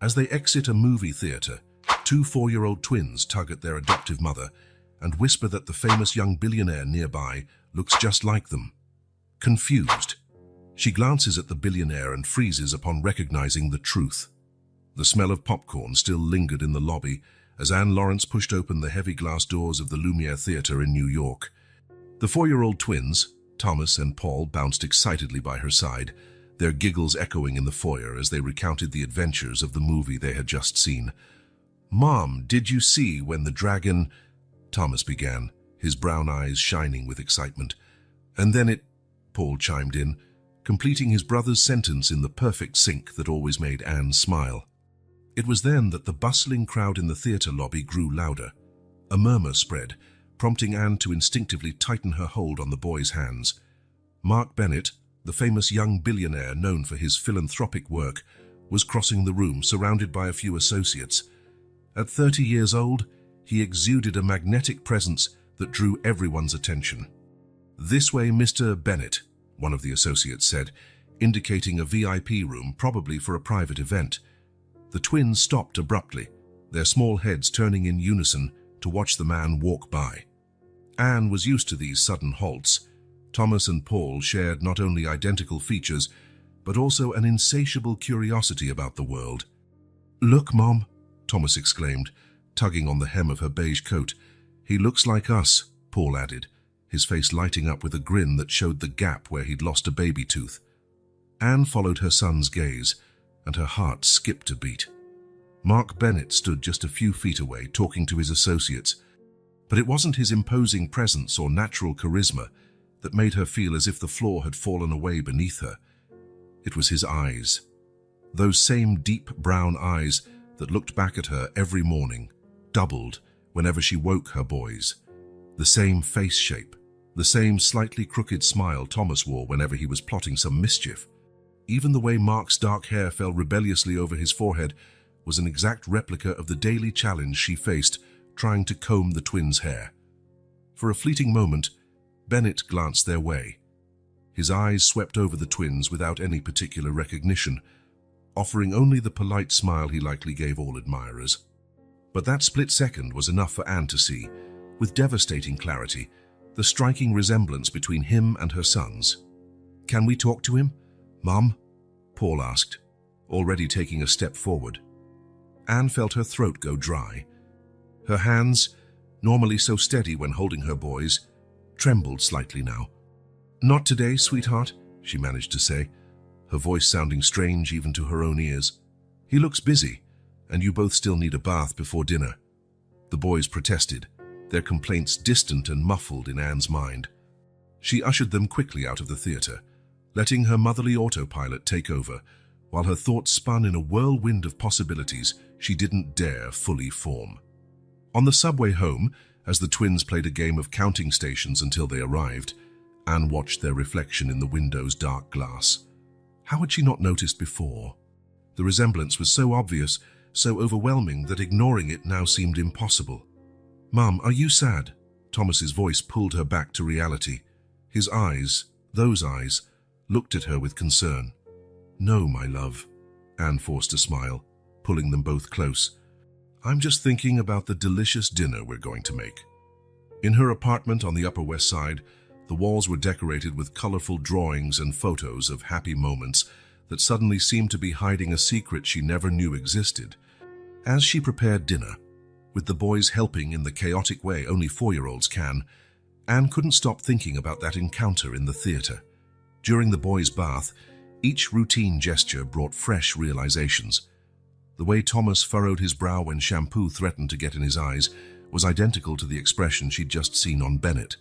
As they exit a movie theater, two 4-year-old twins tug at their adoptive mother and whisper that the famous young billionaire nearby looks just like them. Confused, she glances at the billionaire and freezes upon recognizing the truth. The smell of popcorn still lingered in the lobby as Anne Lawrence pushed open the heavy glass doors of the Lumiere Theatre in New York. The 4-year-old twins, Thomas and Paul, bounced excitedly by her side, their giggles echoing in the foyer as they recounted the adventures of the movie they had just seen. "Mom, did you see when the dragon—" Thomas began, his brown eyes shining with excitement. "And then it—" Paul chimed in, completing his brother's sentence in the perfect sync that always made Anne smile. It was then that the bustling crowd in the theatre lobby grew louder. A murmur spread, prompting Anne to instinctively tighten her hold on the boy's hands. Mark Bennett, the famous young billionaire known for his philanthropic work, was crossing the room, surrounded by a few associates. At 30 years old, he exuded a magnetic presence that drew everyone's attention. "This way, Mr. Bennett," one of the associates said, indicating a VIP room, probably for a private event. The twins stopped abruptly, their small heads turning in unison to watch the man walk by. Anne was used to these sudden halts. Thomas and Paul shared not only identical features, but also an insatiable curiosity about the world. "Look, Mom," Thomas exclaimed, tugging on the hem of her beige coat. "He looks like us," Paul added, his face lighting up with a grin that showed the gap where he'd lost a baby tooth. Anne followed her son's gaze, and her heart skipped a beat. Mark Bennett stood just a few feet away, talking to his associates, but it wasn't his imposing presence or natural charisma that made her feel as if the floor had fallen away beneath her. It was his eyes. Those same deep brown eyes that looked back at her every morning, doubled whenever she woke her boys. The same face shape, the same slightly crooked smile Thomas wore whenever he was plotting some mischief. Even the way Mark's dark hair fell rebelliously over his forehead was an exact replica of the daily challenge she faced trying to comb the twins' hair. For a fleeting moment, Bennett glanced their way. His eyes swept over the twins without any particular recognition, offering only the polite smile he likely gave all admirers. But that split second was enough for Anne to see, with devastating clarity, the striking resemblance between him and her sons. "Can we talk to him, Mom?" Paul asked, already taking a step forward. Anne felt her throat go dry. Her hands, normally so steady when holding her boys, trembled slightly now. "Not today, sweetheart," she managed to say, her voice sounding strange even to her own ears. "He looks busy, and you both still need a bath before dinner." The boys protested, their complaints distant and muffled in Anne's mind. She ushered them quickly out of the theatre, letting her motherly autopilot take over, while her thoughts spun in a whirlwind of possibilities she didn't dare fully form. On the subway home, as the twins played a game of counting stations until they arrived, Anne watched their reflection in the window's dark glass. How had she not noticed before? The resemblance was so obvious, so overwhelming that ignoring it now seemed impossible. "Mum, are you sad?" Thomas's voice pulled her back to reality. His eyes, those eyes, looked at her with concern. "No, my love," Anne forced a smile, pulling them both close. "I'm just thinking about the delicious dinner we're going to make." In her apartment on the Upper West Side, the walls were decorated with colorful drawings and photos of happy moments that suddenly seemed to be hiding a secret she never knew existed. As she prepared dinner, with the boys helping in the chaotic way only 4-year-olds can, Anne couldn't stop thinking about that encounter in the theater. During the boys' bath, each routine gesture brought fresh realizations. The way Thomas furrowed his brow when shampoo threatened to get in his eyes was identical to the expression she'd just seen on Bennett.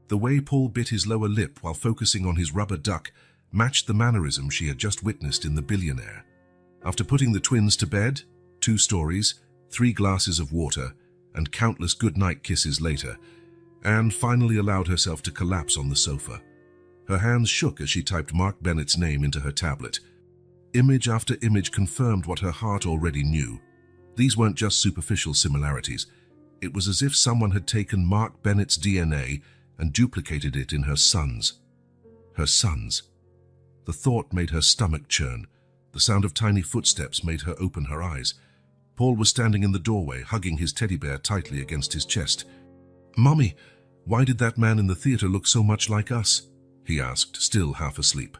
The way Paul bit his lower lip while focusing on his rubber duck matched the mannerism she had just witnessed in the Billionaire. After putting the twins to bed, 2 stories, 3 glasses of water, and countless goodnight kisses later, Anne finally allowed herself to collapse on the sofa. Her hands shook as she typed Mark Bennett's name into her tablet. Image after image confirmed what her heart already knew. These weren't just superficial similarities. It was as if someone had taken Mark Bennett's DNA and duplicated it in her sons. Her sons. The thought made her stomach churn, the The sound of tiny footsteps made her open her eyes. Paul was standing in the doorway, hugging his teddy bear tightly against his chest. "Mummy, why did that man in the theater look so much like us?" he asked, still half asleep.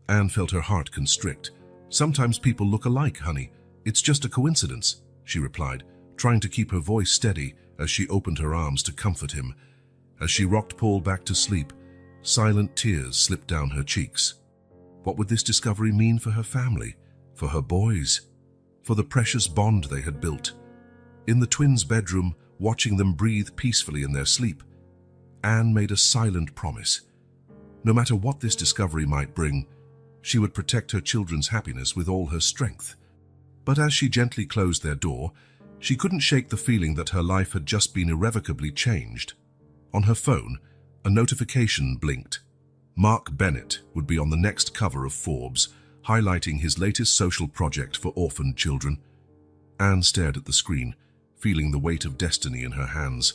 Anne felt her heart constrict. "Sometimes people look alike, honey. It's just a coincidence," she replied, trying to keep her voice steady as she opened her arms to comfort him. As she rocked Paul back to sleep, silent tears slipped down her cheeks. What would this discovery mean for her family, for her boys, for the precious bond they had built? In the twins' bedroom, watching them breathe peacefully in their sleep, Anne made a silent promise. No matter what this discovery might bring, she would protect her children's happiness with all her strength. But as she gently closed their door, she couldn't shake the feeling that her life had just been irrevocably changed. On her phone, a notification blinked. Mark Bennett would be on the next cover of Forbes, highlighting his latest social project for orphaned children. Anne stared at the screen, feeling the weight of destiny in her hands.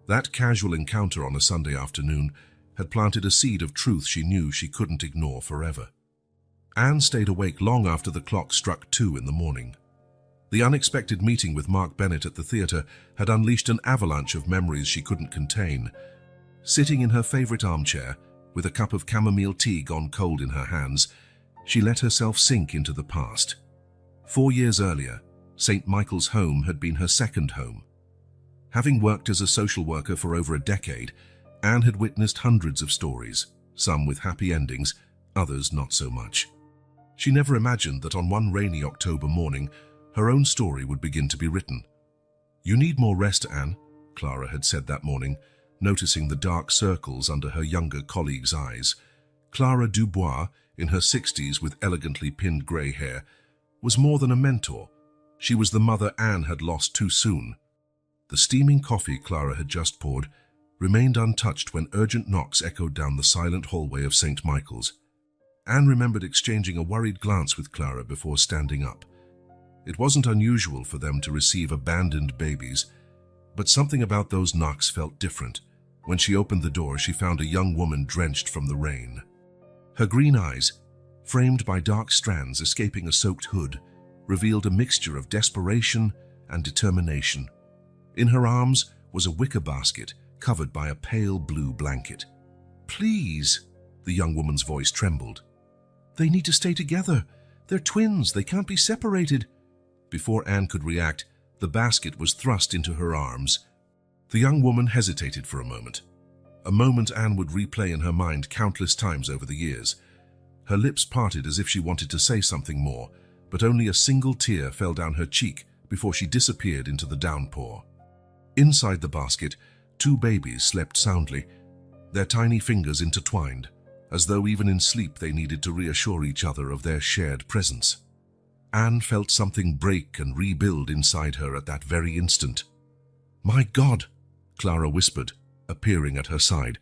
That casual encounter on a Sunday afternoon had planted a seed of truth she knew she couldn't ignore forever. Anne stayed awake long after the clock struck 2 in the morning. The unexpected meeting with Mark Bennett at the theater had unleashed an avalanche of memories she couldn't contain. Sitting in her favorite armchair, with a cup of chamomile tea gone cold in her hands, she let herself sink into the past. 4 years earlier, St. Michael's Home had been her second home. Having worked as a social worker for over a decade, Anne had witnessed hundreds of stories, some with happy endings, others not so much. She never imagined that on one rainy October morning, her own story would begin to be written. "You need more rest, Anne," Clara had said that morning, noticing the dark circles under her younger colleague's eyes. Clara Dubois, in her 60s with elegantly pinned grey hair, was more than a mentor. She was the mother Anne had lost too soon. The steaming coffee Clara had just poured remained untouched when urgent knocks echoed down the silent hallway of St. Michael's. Anne remembered exchanging a worried glance with Clara before standing up. It wasn't unusual for them to receive abandoned babies, but something about those knocks felt different. When she opened the door, she found a young woman drenched from the rain. Her green eyes, framed by dark strands escaping a soaked hood, revealed a mixture of desperation and determination. In her arms was a wicker basket covered by a pale blue blanket. "Please," the young woman's voice trembled. "They need to stay together. They're twins. They can't be separated." Before Anne could react, the basket was thrust into her arms. The young woman hesitated for a moment Anne would replay in her mind countless times over the years. Her lips parted as if she wanted to say something more, but only a single tear fell down her cheek before she disappeared into the downpour. Inside the basket, 2 babies slept soundly, their tiny fingers intertwined, as though even in sleep they needed to reassure each other of their shared presence. Anne felt something break and rebuild inside her at that very instant. "My God," Clara whispered, appearing at her side.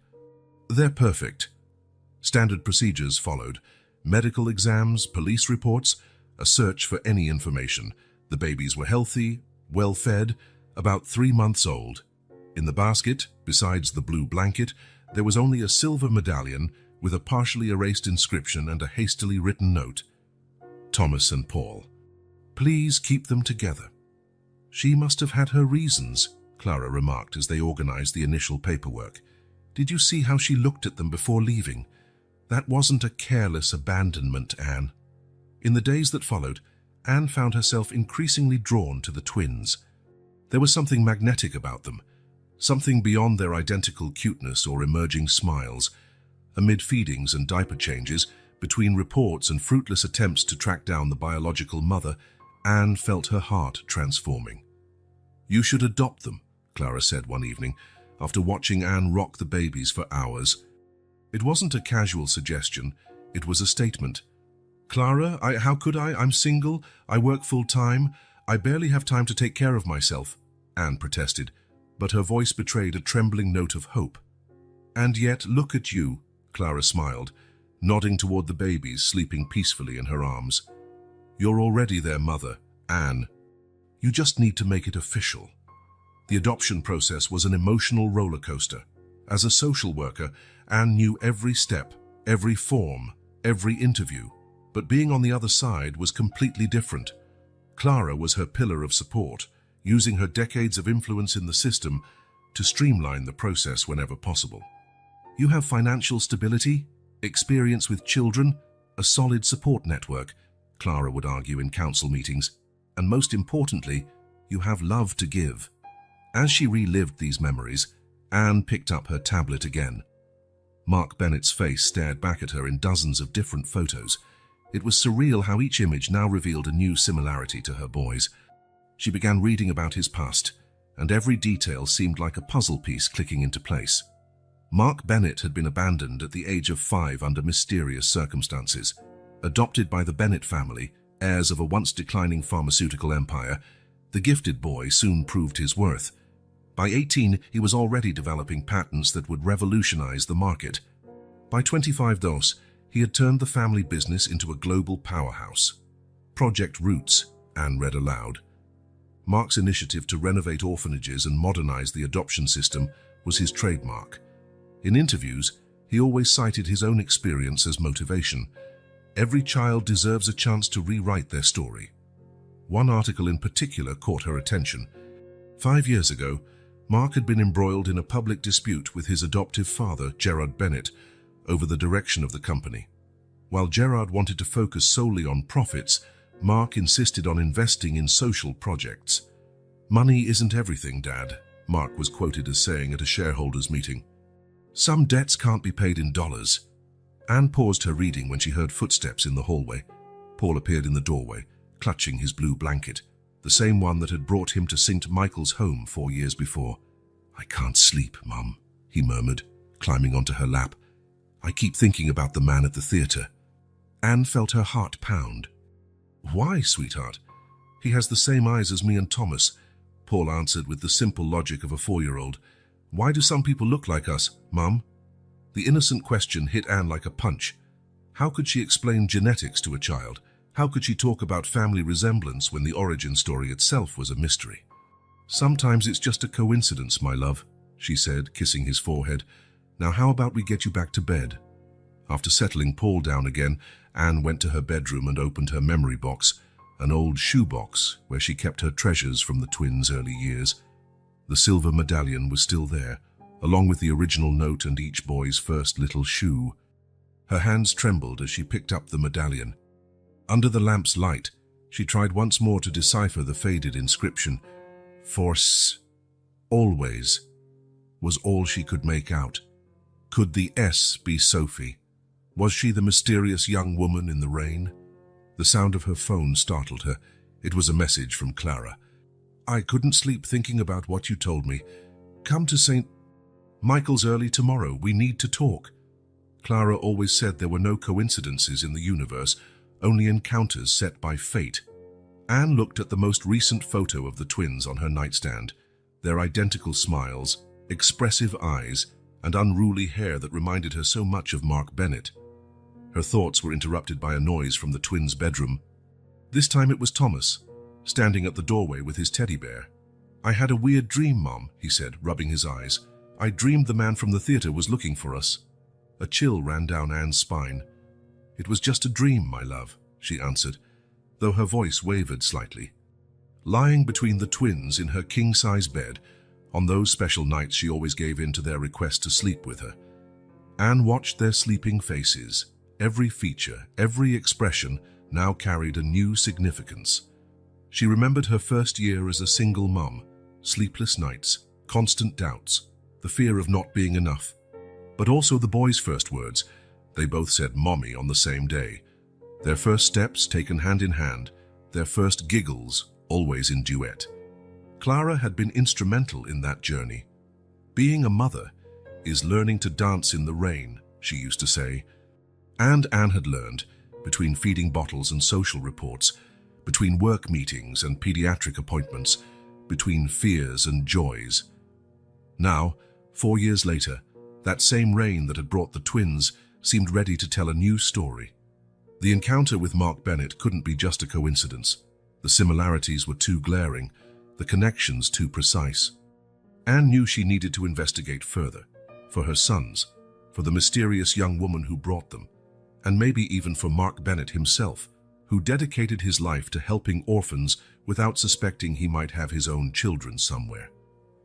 "They're perfect." Standard procedures followed: medical exams, police reports, a search for any information. The babies were healthy, well-fed, about 3 months old. In the basket, besides the blue blanket, there was only a silver medallion with a partially erased inscription and a hastily written note. "Thomas and Paul. Please keep them together." "She must have had her reasons," Clara remarked as they organized the initial paperwork. "Did you see how she looked at them before leaving? That wasn't a careless abandonment, Anne." In the days that followed, Anne found herself increasingly drawn to the twins. There was something magnetic about them, something beyond their identical cuteness or emerging smiles. Amid feedings and diaper changes, between reports and fruitless attempts to track down the biological mother, Anne felt her heart transforming. "You should adopt them," Clara said one evening, after watching Anne rock the babies for hours. It wasn't a casual suggestion, it was a statement. "Clara, how could I? I'm single, I work full-time, I barely have time to take care of myself," Anne protested, but her voice betrayed a trembling note of hope. "And yet, look at you," Clara smiled, nodding toward the babies sleeping peacefully in her arms. "You're already their mother, Anne. You just need to make it official." The adoption process was an emotional roller coaster. As a social worker, Anne knew every step, every form, every interview. But being on the other side was completely different. Clara was her pillar of support, using her decades of influence in the system to streamline the process whenever possible. You have financial stability, experience with children, a solid support network, Clara would argue in council meetings, and most importantly, you have love to give. As she relived these memories, Anne picked up her tablet again. Mark Bennett's face stared back at her in dozens of different photos. It was surreal how each image now revealed a new similarity to her boys. She began reading about his past, and every detail seemed like a puzzle piece clicking into place. Mark Bennett had been abandoned at the age of 5 under mysterious circumstances. Adopted by the Bennett family, heirs of a once-declining pharmaceutical empire, the gifted boy soon proved his worth. By 18, he was already developing patents that would revolutionize the market. By 25, he had turned the family business into a global powerhouse. Project Roots, Anne read aloud. Mark's initiative to renovate orphanages and modernize the adoption system was his trademark. In interviews, he always cited his own experience as motivation. Every child deserves a chance to rewrite their story. One article in particular caught her attention. 5 years ago, Mark had been embroiled in a public dispute with his adoptive father, Gerard Bennett, over the direction of the company. While Gerard wanted to focus solely on profits, Mark insisted on investing in social projects. "Money isn't everything, Dad," Mark was quoted as saying at a shareholders' meeting. "Some debts can't be paid in dollars." Anne paused her reading when she heard footsteps in the hallway. Paul appeared in the doorway, clutching his blue blanket, the same one that had brought him to St. Michael's home 4 years before. "I can't sleep, Mum," he murmured, climbing onto her lap. "I keep thinking about the man at the theatre." Anne felt her heart pound. "Why, sweetheart?" "He has the same eyes as me and Thomas," Paul answered with the simple logic of a 4-year-old. "Why do some people look like us, Mum?" The innocent question hit Anne like a punch. How could she explain genetics to a child? How could she talk about family resemblance when the origin story itself was a mystery? "Sometimes it's just a coincidence, my love," she said, kissing his forehead. "Now how about we get you back to bed?" After settling Paul down again, Anne went to her bedroom and opened her memory box, an old shoe box where she kept her treasures from the twins' early years. The silver medallion was still there, along with the original note and each boy's first little shoe. Her hands trembled as she picked up the medallion. Under the lamp's light, she tried once more to decipher the faded inscription. "Force, always," was all she could make out. Could the S be Sophie? Was she the mysterious young woman in the rain? The sound of her phone startled her. It was a message from Clara. "I couldn't sleep thinking about what you told me. Come to St. Michael's early tomorrow. We need to talk." Clara always said there were no coincidences in the universe, only encounters set by fate. Anne looked at the most recent photo of the twins on her nightstand, their identical smiles, expressive eyes, and unruly hair that reminded her so much of Mark Bennett. Her thoughts were interrupted by a noise from the twins' bedroom. This time it was Thomas, standing at the doorway with his teddy bear. "I had a weird dream, Mom," he said, rubbing his eyes. "I dreamed the man from the theatre was looking for us." A chill ran down Anne's spine. "It was just a dream, my love," she answered, though her voice wavered slightly. Lying between the twins in her king-size bed, on those special nights she always gave in to their request to sleep with her, Anne watched their sleeping faces. Every feature, every expression now carried a new significance. She remembered her first year as a single mum, sleepless nights, constant doubts, the fear of not being enough. But also the boys' first words. They both said "mommy" on the same day. Their first steps taken hand in hand, their first giggles always in duet. Clara had been instrumental in that journey. "Being a mother is learning to dance in the rain," she used to say. And Anne had learned, between feeding bottles and social reports, between work meetings and pediatric appointments, between fears and joys. Now, 4 years later, that same rain that had brought the twins seemed ready to tell a new story. The encounter with Mark Bennett couldn't be just a coincidence. The similarities were too glaring, the connections too precise. Anne knew she needed to investigate further, for her sons, for the mysterious young woman who brought them. and maybe even for Mark Bennett himself, who dedicated his life to helping orphans without suspecting he might have his own children somewhere.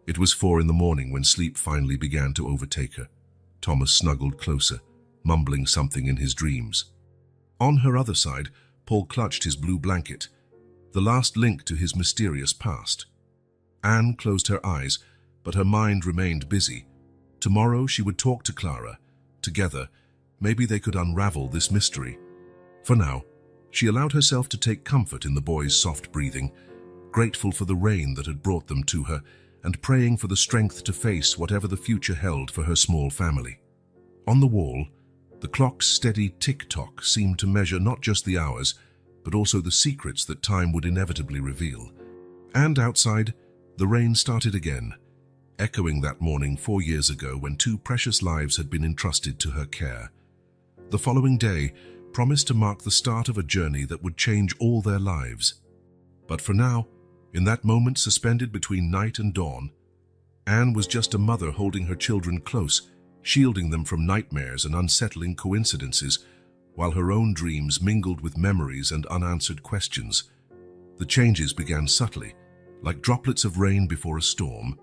It was 4 a.m. when sleep finally began to overtake her. Thomas snuggled closer, mumbling something in his dreams. On her other side, Paul clutched his blue blanket, the last link to his mysterious past. Anne closed her eyes, but her mind remained busy. Tomorrow she would talk to Clara. Together, maybe they could unravel this mystery. For now, she allowed herself to take comfort in the boy's soft breathing, grateful for the rain that had brought them to her, and praying for the strength to face whatever the future held for her small family. On the wall, the clock's steady tick-tock seemed to measure not just the hours, but also the secrets that time would inevitably reveal. And outside, the rain started again, echoing that morning 4 years ago when 2 precious lives had been entrusted to her care. The following day promised to mark the start of a journey that would change all their lives. But for now, in that moment suspended between night and dawn, Anne was just a mother holding her children close, shielding them from nightmares and unsettling coincidences, while her own dreams mingled with memories and unanswered questions. The changes began subtly, like droplets of rain before a storm.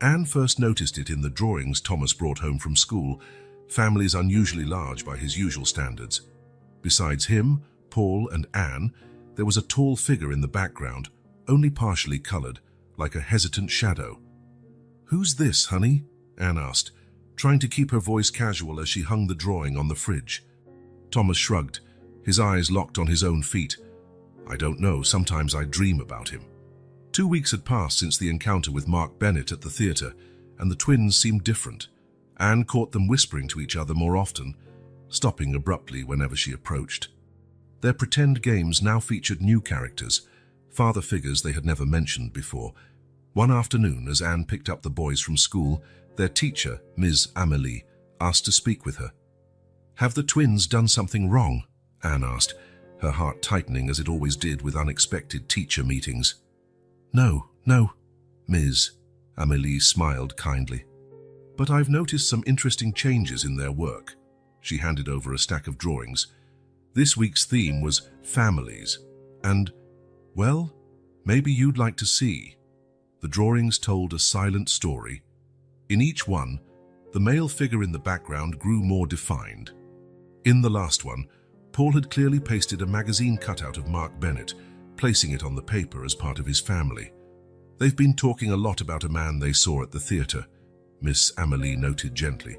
Anne first noticed it in the drawings Thomas brought home from school, families unusually large by his usual standards. Besides him, Paul, and Anne, there was a tall figure in the background, only partially colored, like a hesitant shadow. "Who's this, honey?" Anne asked, trying to keep her voice casual as she hung the drawing on the fridge. Thomas shrugged, his eyes locked on his own feet. "I don't know, sometimes I dream about him." 2 weeks had passed since the encounter with Mark Bennett at the theater, and the twins seemed different. Anne caught them whispering to each other more often, stopping abruptly whenever she approached. Their pretend games now featured new characters, father figures they had never mentioned before. One afternoon, as Anne picked up the boys from school, their teacher, Ms. Amélie, asked to speak with her. "Have the twins done something wrong?" Anne asked, her heart tightening as it always did with unexpected teacher meetings. No, Ms. Amélie smiled kindly. "But I've noticed some interesting changes in their work." She handed over a stack of drawings. This week's theme was families, and, well, maybe you'd like to see. The drawings told a silent story. In each one, the male figure in the background grew more defined. In the last one, Paul had clearly pasted a magazine cutout of Mark Bennett, placing it on the paper as part of his family. "They've been talking a lot about a man they saw at the theater," Miss Amélie noted gently.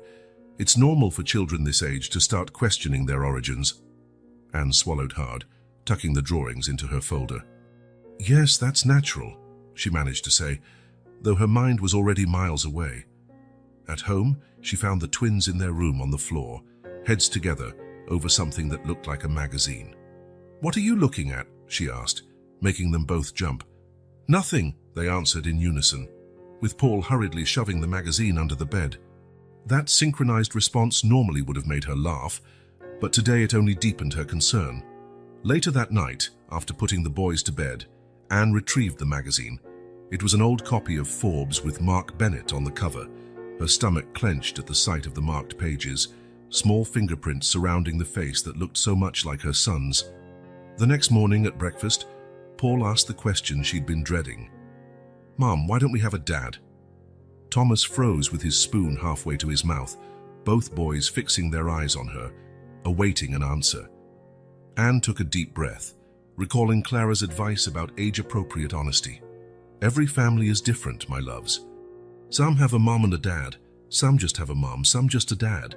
"It's normal for children this age to start questioning their origins." Anne swallowed hard, tucking the drawings into her folder. "Yes, that's natural," she managed to say, though her mind was already miles away. At home, she found the twins in their room on the floor, heads together over something that looked like a magazine. "What are you looking at?" she asked, making them both jump. "Nothing," they answered in unison, with Paul hurriedly shoving the magazine under the bed. That synchronized response normally would have made her laugh, but today it only deepened her concern. Later that night, after putting the boys to bed, Anne retrieved the magazine. It was an old copy of Forbes with Mark Bennett on the cover. Her stomach clenched at the sight of the marked pages, small fingerprints surrounding the face that looked so much like her son's. The next morning at breakfast, Paul asked the question she'd been dreading. "Mom, why don't we have a dad?" Thomas froze with his spoon halfway to his mouth, both boys fixing their eyes on her, awaiting an answer. Anne took a deep breath, recalling Clara's advice about age-appropriate honesty. "Every family is different, my loves. Some have a mom and a dad, some just have a mom, some just a dad.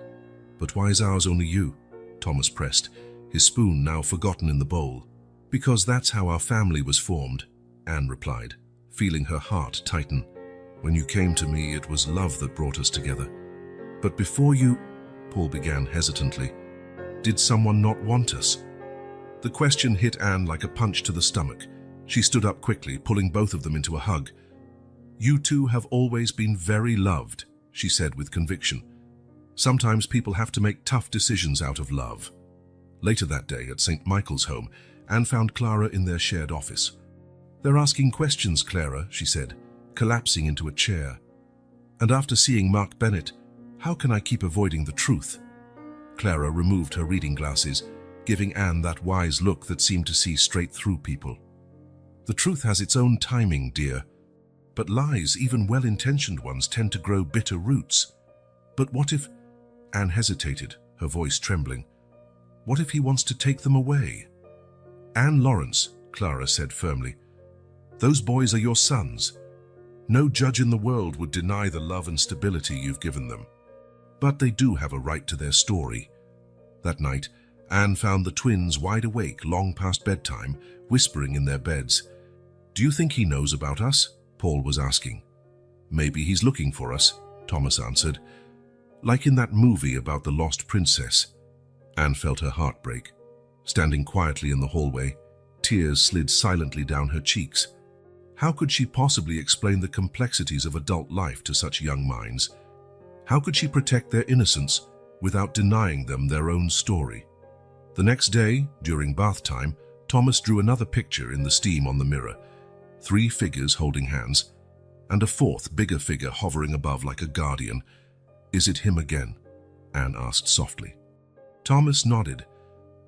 But why is ours only you?" Thomas pressed, his spoon now forgotten in the bowl. "Because that's how our family was formed," Anne replied, feeling her heart tighten. "When you came to me, it was love that brought us together. But before you," Paul began hesitantly, "did someone not want us?" The question hit Anne like a punch to the stomach. She stood up quickly, pulling both of them into a hug. "You two have always been very loved," she said with conviction. "Sometimes people have to make tough decisions out of love." Later that day at St. Michael's home, Anne found Clara in their shared office. "They're asking questions, Clara," she said, collapsing into a chair. "And after seeing Mark Bennett, how can I keep avoiding the truth?" Clara removed her reading glasses, giving Anne that wise look that seemed to see straight through people. The truth has its own timing, dear. But lies, even well-intentioned ones, tend to grow bitter roots. But what if... Anne hesitated, her voice trembling. What if he wants to take them away? Anne Lawrence, Clara said firmly. Those boys are your sons. No judge in the world would deny the love and stability you've given them. But they do have a right to their story. That night, Anne found the twins wide awake long past bedtime, whispering in their beds. Do you think he knows about us? Paul was asking. Maybe he's looking for us, Thomas answered. Like in that movie about the lost princess. Anne felt her heart break. Standing quietly in the hallway, tears slid silently down her cheeks. How could she possibly explain the complexities of adult life to such young minds? How could she protect their innocence without denying them their own story? The next day, during bath time, Thomas drew another picture in the steam on the mirror. 3 figures holding hands, and a 4th, bigger figure hovering above like a guardian. Is it him again? Anne asked softly. Thomas nodded.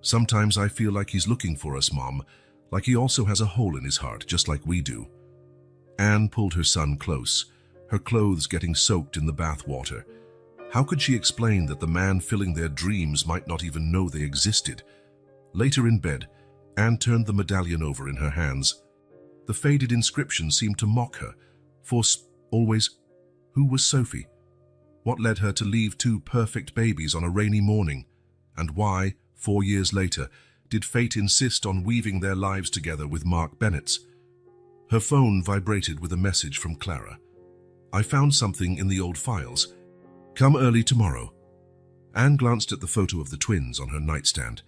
Sometimes I feel like he's looking for us, Mom, like he also has a hole in his heart, just like we do. Anne pulled her son close, her clothes getting soaked in the bath water. How could she explain that the man filling their dreams might not even know they existed? Later in bed, Anne turned the medallion over in her hands. The faded inscription seemed to mock her. For always, who was Sophie? What led her to leave 2 perfect babies on a rainy morning? And why, 4 years later, did fate insist on weaving their lives together with Mark Bennett's? Her phone vibrated with a message from Clara. I found something in the old files. Come early tomorrow. Anne glanced at the photo of the twins on her nightstand,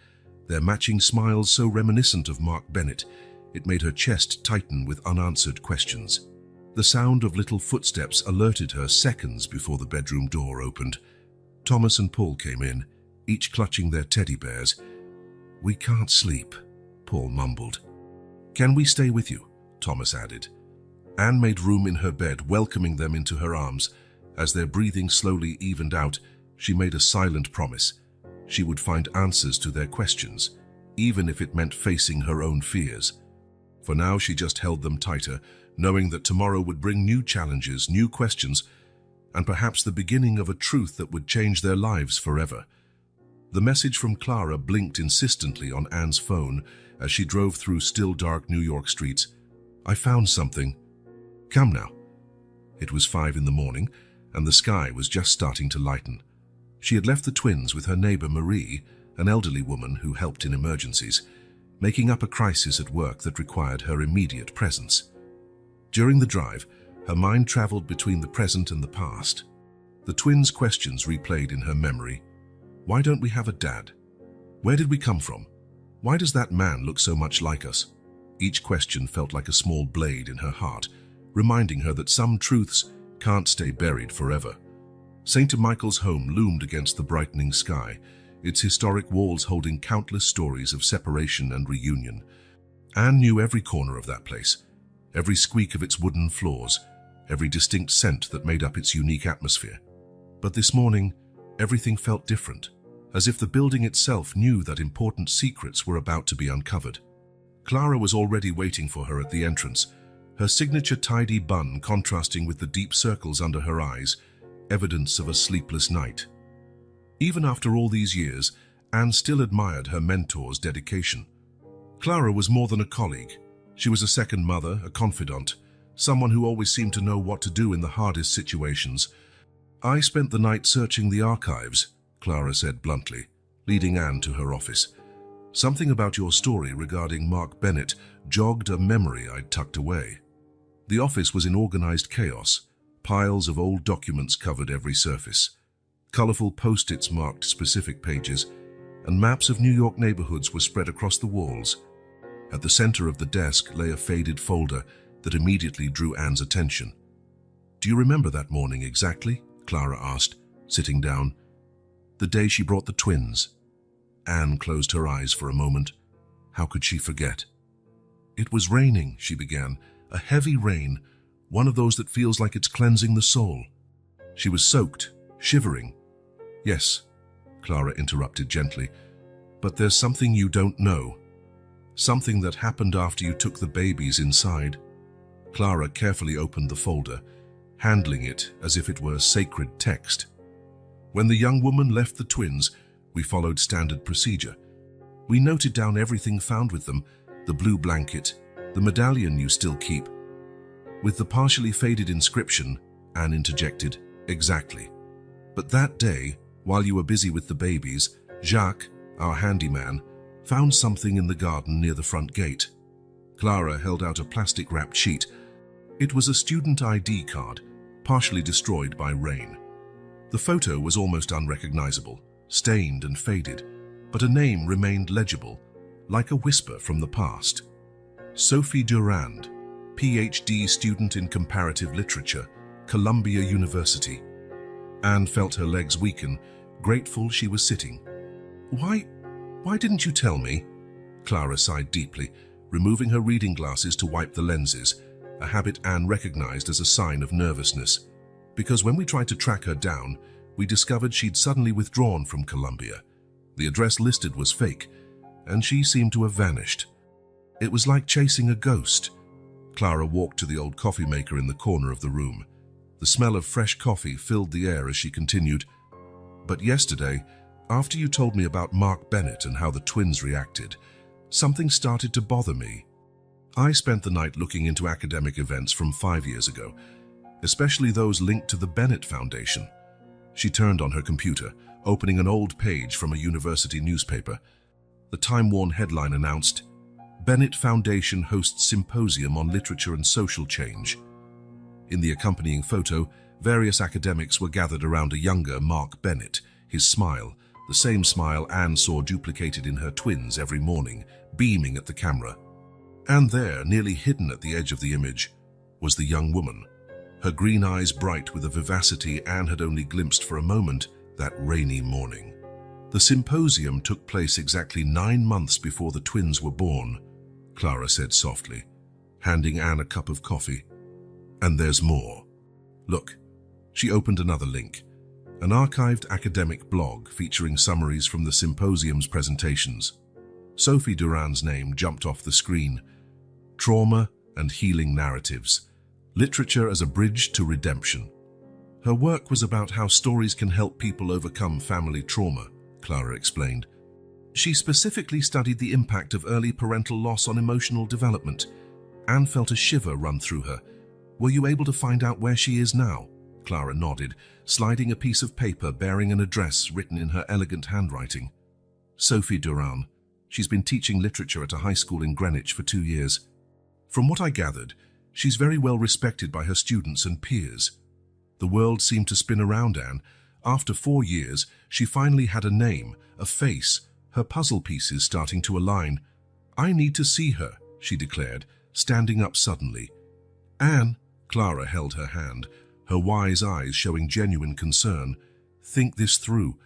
their matching smiles so reminiscent of Mark Bennett, it made her chest tighten with unanswered questions. The sound of little footsteps alerted her seconds before the bedroom door opened. Thomas and Paul came in, each clutching their teddy bears. We can't sleep, Paul mumbled. Can we stay with you? Thomas added. Anne made room in her bed, welcoming them into her arms. As their breathing slowly evened out, she made a silent promise. She would find answers to their questions, even if it meant facing her own fears. For now, she just held them tighter, knowing that tomorrow would bring new challenges, new questions, and perhaps the beginning of a truth that would change their lives forever. The message from Clara blinked insistently on Anne's phone as she drove through still dark New York streets. I found something. Come now. It was 5 in the morning, and the sky was just starting to lighten. She had left the twins with her neighbor Marie, an elderly woman who helped in emergencies, making up a crisis at work that required her immediate presence. During the drive, her mind traveled between the present and the past. The twins' questions replayed in her memory. Why don't we have a dad? Where did we come from? Why does that man look so much like us? Each question felt like a small blade in her heart, reminding her that some truths can't stay buried forever. St. Michael's home loomed against the brightening sky, its historic walls holding countless stories of separation and reunion. Anne knew every corner of that place, every squeak of its wooden floors, every distinct scent that made up its unique atmosphere. But this morning, everything felt different, as if the building itself knew that important secrets were about to be uncovered. Clara was already waiting for her at the entrance, her signature tidy bun contrasting with the deep circles under her eyes, evidence of a sleepless night. Even after all these years, Anne still admired her mentor's dedication. Clara was more than a colleague. She was a second mother, a confidant, someone who always seemed to know what to do in the hardest situations. I spent the night searching the archives, Clara said bluntly, leading Anne to her office. Something about your story regarding Mark Bennett jogged a memory I'd tucked away. The office was in organized chaos. Piles of old documents covered every surface. Colorful post-its marked specific pages, and maps of New York neighborhoods were spread across the walls. At the center of the desk lay a faded folder that immediately drew Anne's attention. Do you remember that morning exactly? Clara asked, sitting down. The day she brought the twins. Anne closed her eyes for a moment. How could she forget? It was raining, she began, a heavy rain, one of those that feels like it's cleansing the soul. She was soaked, shivering. Yes, Clara interrupted gently. But there's something you don't know. Something that happened after you took the babies inside. Clara carefully opened the folder, handling it as if it were sacred text. When the young woman left the twins, we followed standard procedure. We noted down everything found with them, the blue blanket, the medallion you still keep. With the partially faded inscription, Anne interjected, "Exactly. But that day, while you were busy with the babies, Jacques, our handyman, found something in the garden near the front gate." Clara held out a plastic-wrapped sheet. It was a student ID card, partially destroyed by rain. The photo was almost unrecognizable, stained and faded, but a name remained legible, like a whisper from the past. Sophie Durand, PhD student in comparative literature, Columbia University. Anne felt her legs weaken, grateful she was sitting. Why didn't you tell me?" Clara sighed deeply, removing her reading glasses to wipe the lenses, a habit Anne recognized as a sign of nervousness. Because when we tried to track her down, we discovered she'd suddenly withdrawn from Columbia. The address listed was fake, and she seemed to have vanished. It was like chasing a ghost. Clara walked to the old coffee maker in the corner of the room. The smell of fresh coffee filled the air as she continued. "But yesterday, after you told me about Mark Bennett and how the twins reacted, something started to bother me. I spent the night looking into academic events from 5 years ago, especially those linked to the Bennett Foundation." She turned on her computer, opening an old page from a university newspaper. The time-worn headline announced, "Bennett Foundation hosts symposium on literature and social change." In the accompanying photo, various academics were gathered around a younger Mark Bennett, his smile, the same smile Anne saw duplicated in her twins every morning, beaming at the camera. And there, nearly hidden at the edge of the image, was the young woman, her green eyes bright with a vivacity Anne had only glimpsed for a moment that rainy morning. "The symposium took place exactly 9 months before the twins were born," Clara said softly, handing Anne a cup of coffee. "And there's more. Look." She opened another link, an archived academic blog featuring summaries from the symposium's presentations. Sophie Durand's name jumped off the screen. Trauma and Healing Narratives. Literature as a Bridge to Redemption. Her work was about how stories can help people overcome family trauma, Clara explained. She specifically studied the impact of early parental loss on emotional development. Anne felt a shiver run through her. "Were you able to find out where she is now?" Clara nodded, sliding a piece of paper bearing an address written in her elegant handwriting. "Sophie Durand. She's been teaching literature at a high school in Greenwich for 2 years. From what I gathered, she's very well respected by her students and peers." The world seemed to spin around Anne. After 4 years, she finally had a name, a face, her puzzle pieces starting to align. "I need to see her," she declared, standing up suddenly. "Anne," Clara held her hand, her wise eyes showing genuine concern. "Think this through.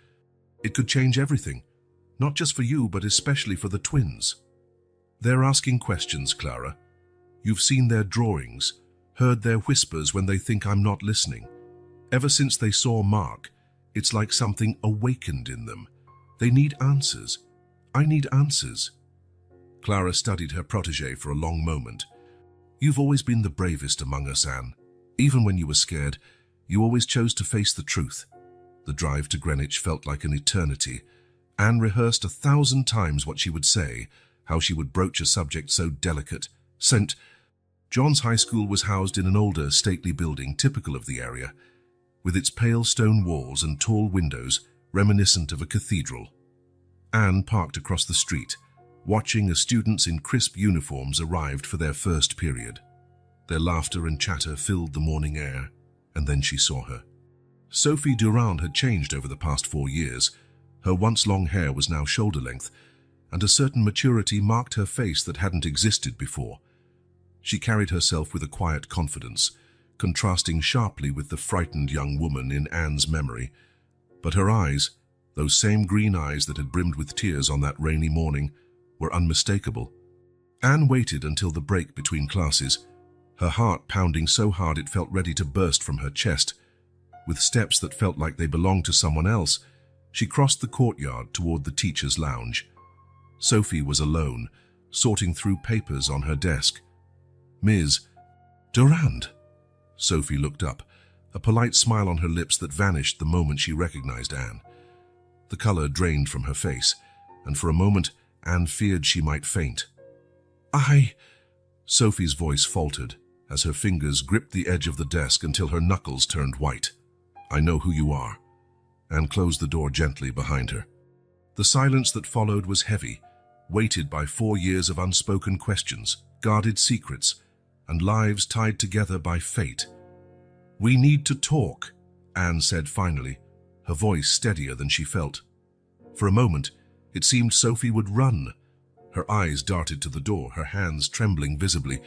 It could change everything, not just for you, but especially for the twins." "They're asking questions, Clara. You've seen their drawings, heard their whispers when they think I'm not listening. Ever since they saw Mark, it's like something awakened in them. They need answers. I need answers." Clara studied her protégé for a long moment. "You've always been the bravest among us, Anne. Even when you were scared, you always chose to face the truth." The drive to Greenwich felt like an eternity. Anne rehearsed 1,000 times what she would say, how she would broach a subject so delicate. St. John's High School was housed in an older, stately building typical of the area, with its pale stone walls and tall windows reminiscent of a cathedral. Anne parked across the street, watching as students in crisp uniforms arrived for their first period. Their laughter and chatter filled the morning air, and then she saw her. Sophie Durand had changed over the past 4 years. Her once long hair was now shoulder length, and a certain maturity marked her face that hadn't existed before. She carried herself with a quiet confidence, contrasting sharply with the frightened young woman in Anne's memory. But her eyes, those same green eyes that had brimmed with tears on that rainy morning, were unmistakable. Anne waited until the break between classes, her heart pounding so hard it felt ready to burst from her chest. With steps that felt like they belonged to someone else, She crossed the courtyard toward the teacher's lounge. Sophie was alone, sorting through papers on her desk. "Ms. Durand." Sophie looked up, a polite smile on her lips that vanished the moment she recognized Anne. The color drained from her face, and for a moment Anne feared she might faint. Sophie's voice faltered as her fingers gripped the edge of the desk until her knuckles turned white. "I know who you are." Anne closed the door gently behind her. The silence that followed was heavy, weighted by 4 years of unspoken questions, guarded secrets, and lives tied together by fate. "We need to talk," Anne said finally, her voice steadier than she felt. For a moment, it seemed Sophie would run. Her eyes darted to the door, her hands trembling visibly.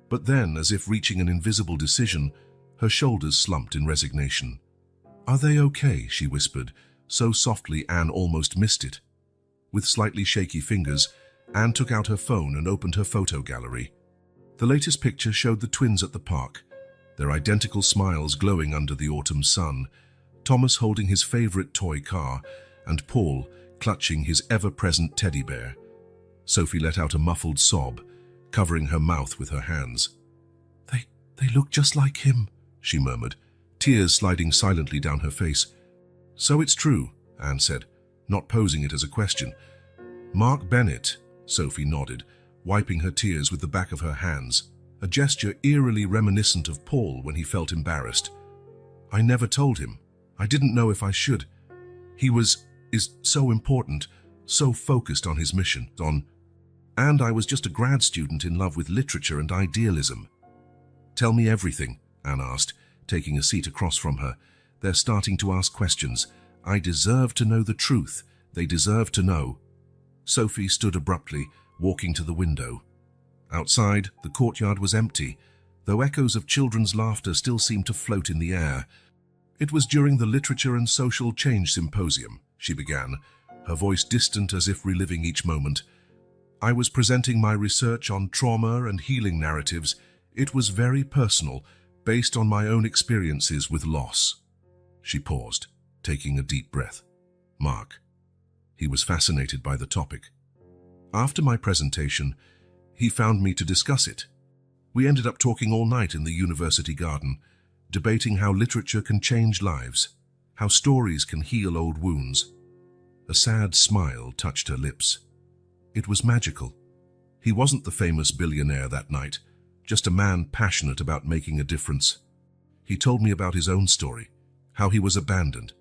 But then, as if reaching an invisible decision, her shoulders slumped in resignation. "Are they okay?" she whispered, so softly Anne almost missed it. With slightly shaky fingers, Anne took out her phone and opened her photo gallery. The latest picture showed the twins at the park, their identical smiles glowing under the autumn sun, Thomas holding his favorite toy car, and Paul clutching his ever-present teddy bear. Sophie let out a muffled sob, covering her mouth with her hands. They look just like him," she murmured, tears sliding silently down her face. "So it's true," Anne said, not posing it as a question. "Mark Bennett," Sophie nodded, wiping her tears with the back of her hands, a gesture eerily reminiscent of Paul when he felt embarrassed. "I never told him. I didn't know if I should. He is so important, so focused on his mission, and I was just a grad student in love with literature and idealism." "Tell me everything," Anne asked, taking a seat across from her. "They're starting to ask questions. I deserve to know the truth. They deserve to know." Sophie stood abruptly, walking to the window. Outside, the courtyard was empty, though echoes of children's laughter still seemed to float in the air. "It was during the Literature and Social Change Symposium," she began, her voice distant as if reliving each moment. "I was presenting my research on trauma and healing narratives. It was very personal, based on my own experiences with loss." She paused, taking a deep breath. "Mark." He was fascinated by the topic. "After my presentation, he found me to discuss it. We ended up talking all night in the university garden, debating how literature can change lives, how stories can heal old wounds." A sad smile touched her lips. It was magical. He wasn't the famous billionaire that night, just a man passionate about making a difference. He told me about his own story, how he was abandoned,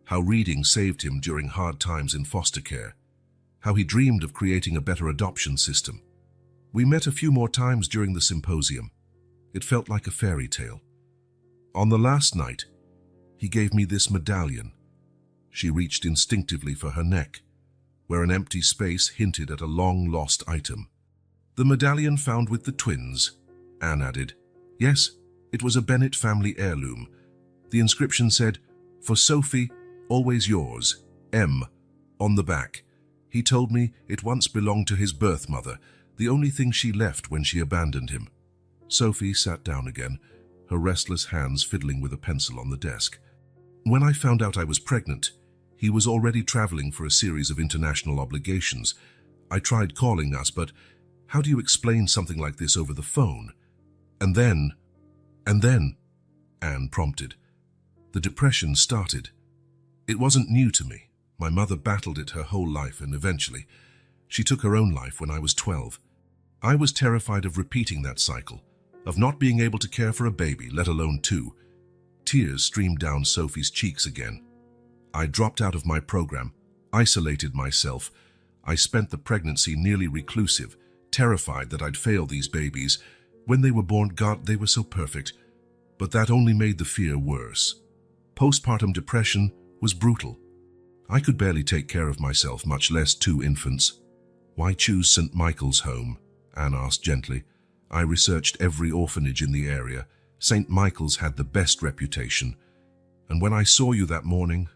how reading saved him during hard times in foster care, how he dreamed of creating a better adoption system. We met a few more times during the symposium. It felt like a fairy tale. On the last night, he gave me this medallion. She reached instinctively for her neck, where an empty space hinted at a long-lost item. "The medallion found with the twins," Anne added. "Yes, it was a Bennett family heirloom. The inscription said, 'For Sophie, always yours, M,' on the back. He told me it once belonged to his birth mother, the only thing she left when she abandoned him." Sophie sat down again, her restless hands fiddling with a pencil on the desk. "When I found out I was pregnant, he was already traveling for a series of international obligations. I tried calling us, but how do you explain something like this over the phone? And then, Anne prompted. The depression started. It wasn't new to me. My mother battled it her whole life, and eventually, she took her own life when I was 12. I was terrified of repeating that cycle, of not being able to care for a baby, let alone two. Tears streamed down Sophie's cheeks again. I dropped out of my program, isolated myself. I spent the pregnancy nearly reclusive, terrified that I'd fail these babies. When they were born, God, they were so perfect. But that only made the fear worse. Postpartum depression was brutal. I could barely take care of myself, much less two infants. "Why choose St. Michael's Home?" Anne asked gently. "I researched every orphanage in the area. St. Michael's had the best reputation. And when I saw you that morning,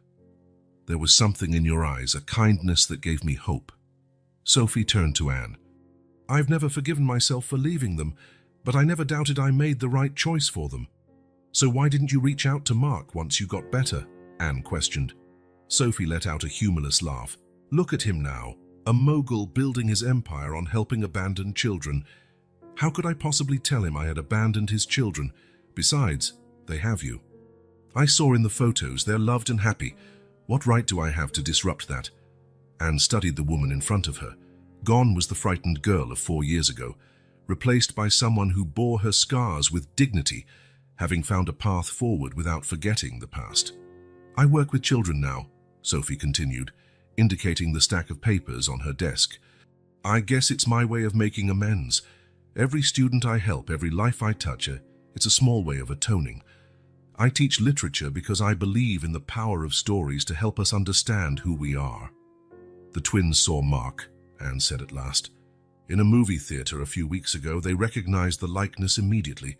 there was something in your eyes, a kindness that gave me hope." Sophie turned to Anne. "I've never forgiven myself for leaving them, but I never doubted I made the right choice for them." "So why didn't you reach out to Mark once you got better?" Anne questioned. Sophie let out a humorless laugh. Look at him now, a mogul building his empire on helping abandoned children. How could I possibly tell him I had abandoned his children? Besides, they have you. I saw in the photos they're loved and happy. What right do I have to disrupt that? Anne studied the woman in front of her. Gone was the frightened girl of 4 years ago, replaced by someone who bore her scars with dignity, having found a path forward without forgetting the past. I work with children now, Sophie continued, indicating the stack of papers on her desk. I guess it's my way of making amends. Every student I help, every life I touch, it's a small way of atoning. I teach literature because I believe in the power of stories to help us understand who we are. The twins saw Mark, Anne said at last. In a movie theater a few weeks ago, they recognized the likeness immediately.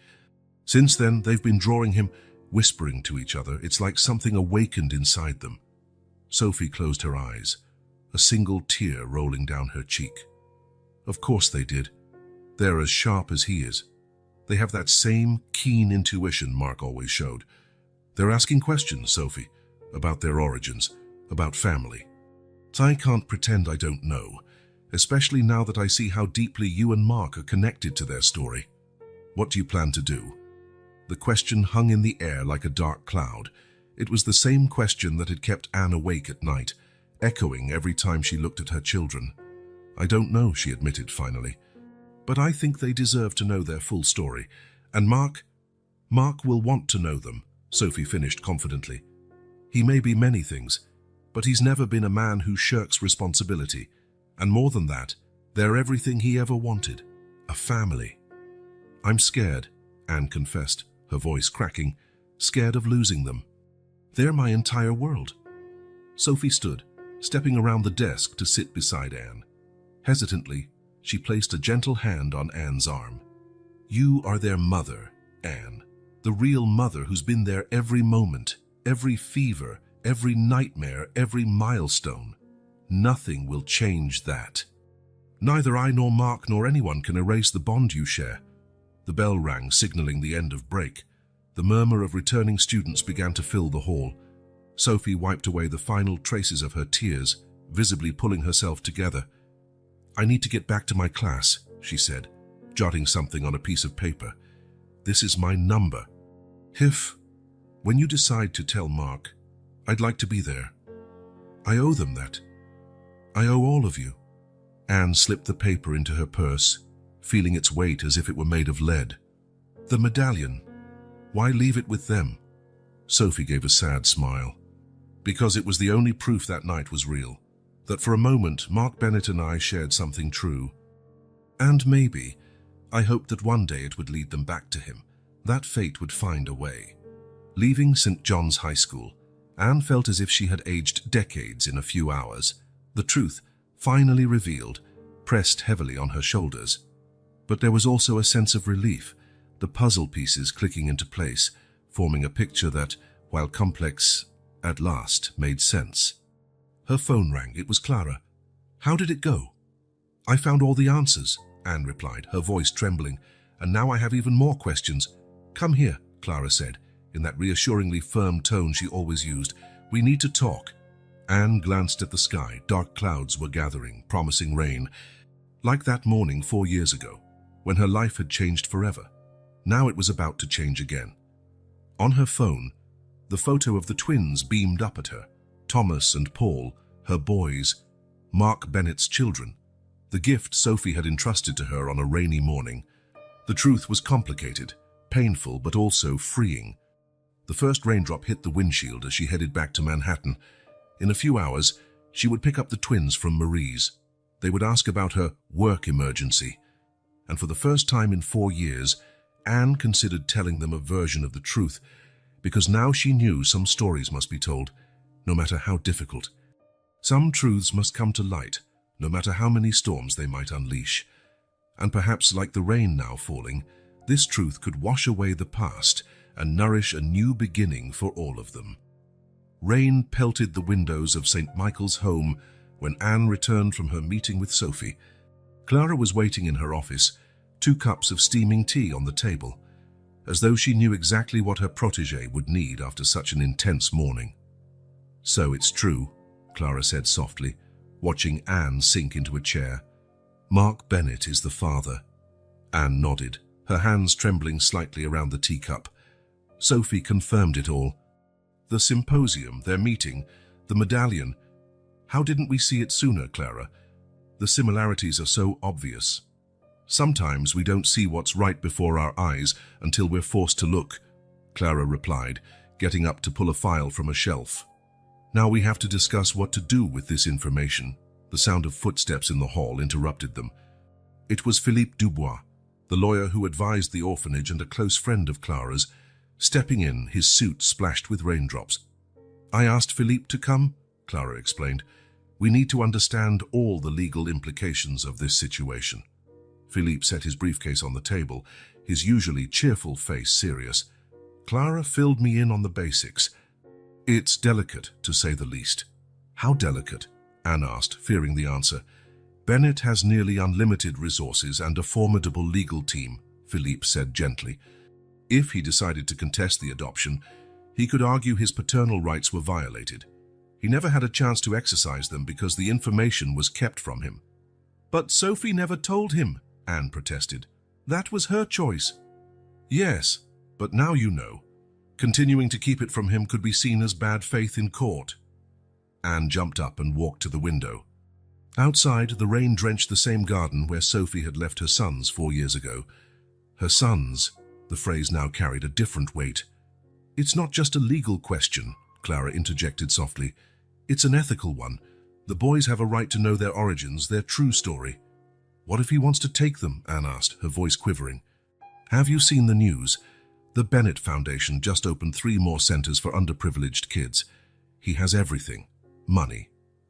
Since then, they've been drawing him, whispering to each other. It's like something awakened inside them. Sophie closed her eyes, a single tear rolling down her cheek. Of course they did. They're as sharp as he is. They have that same keen intuition Mark always showed. They're asking questions, Sophie, about their origins, about family. I can't pretend I don't know, especially now that I see how deeply you and Mark are connected to their story. What do you plan to do? The question hung in the air like a dark cloud. It was the same question that had kept Anne awake at night, echoing every time she looked at her children. I don't know, she admitted finally. But I think they deserve to know their full story. And Mark will want to know them, Sophie finished confidently. He may be many things, but he's never been a man who shirks responsibility. And more than that, they're everything he ever wanted. A family. I'm scared, Anne confessed, her voice cracking, scared of losing them. They're my entire world. Sophie stood, stepping around the desk to sit beside Anne. Hesitantly, she placed a gentle hand on Anne's arm. You are their mother, Anne. The real mother who's been there every moment, every fever, every nightmare, every milestone. Nothing will change that. Neither I nor Mark nor anyone can erase the bond you share. The bell rang, signaling the end of break. The murmur of returning students began to fill the hall. Sophie wiped away the final traces of her tears, visibly pulling herself together. I need to get back to my class, she said, jotting something on a piece of paper. This is my number. When you decide to tell Mark, I'd like to be there. I owe them that. I owe all of you. Anne slipped the paper into her purse, feeling its weight as if it were made of lead. The medallion. Why leave it with them? Sophie gave a sad smile. Because it was the only proof that night was real. That for a moment, Mark Bennett and I shared something true. And maybe, I hoped that one day it would lead them back to him. That fate would find a way. Leaving St. John's High School, Anne felt as if she had aged decades in a few hours. The truth, finally revealed, pressed heavily on her shoulders. But there was also a sense of relief, the puzzle pieces clicking into place, forming a picture that, while complex, at last made sense. Her phone rang. It was Clara. How did it go? I found all the answers, Anne replied, her voice trembling, and now I have even more questions. Come here, Clara said, in that reassuringly firm tone she always used. We need to talk. Anne glanced at the sky. Dark clouds were gathering, promising rain. Like that morning 4 years ago, when her life had changed forever. Now it was about to change again. On her phone, the photo of the twins beamed up at her. Thomas and Paul, her boys, Mark Bennett's children. The gift Sophie had entrusted to her on a rainy morning. The truth was complicated, painful, but also freeing. The first raindrop hit the windshield as she headed back to Manhattan. In a few hours, she would pick up the twins from Marie's. They would ask about her work emergency. And for the first time in 4 years, Anne considered telling them a version of the truth, because now she knew some stories must be told, no matter how difficult. Some truths must come to light, no matter how many storms they might unleash. And perhaps, like the rain now falling, this truth could wash away the past and nourish a new beginning for all of them. Rain pelted the windows of St. Michael's home when Anne returned from her meeting with Sophie. Clara was waiting in her office, 2 cups of steaming tea on the table, as though she knew exactly what her protégé would need after such an intense morning. So it's true, Clara said softly, watching Anne sink into a chair. Mark Bennett is the father. Anne nodded, her hands trembling slightly around the teacup. Sophie confirmed it all. The symposium, their meeting, the medallion. How didn't we see it sooner, Clara? The similarities are so obvious. Sometimes we don't see what's right before our eyes until we're forced to look, Clara replied, getting up to pull a file from a shelf. Now we have to discuss what to do with this information. The sound of footsteps in the hall interrupted them. It was Philippe Dubois, the lawyer who advised the orphanage and a close friend of Clara's, stepping in, his suit splashed with raindrops. I asked Philippe to come, Clara explained. We need to understand all the legal implications of this situation. Philippe set his briefcase on the table, his usually cheerful face serious. Clara filled me in on the basics. It's delicate, to say the least. How delicate? Anne asked, fearing the answer. Bennett has nearly unlimited resources and a formidable legal team, Philippe said gently. If he decided to contest the adoption, he could argue his paternal rights were violated. He never had a chance to exercise them because the information was kept from him. But Sophie never told him, Anne protested. That was her choice. Yes, but now you know. Continuing to keep it from him could be seen as bad faith in court. Anne jumped up and walked to the window. Outside, the rain drenched the same garden where Sophie had left her sons 4 years ago. Her sons, the phrase now carried a different weight. It's not just a legal question, Clara interjected softly. It's an ethical one. The boys have a right to know their origins, their true story. What if he wants to take them? Anne asked, her voice quivering. Have you seen the news? The Bennett Foundation just opened 3 more centers for underprivileged kids. He has everything. Money,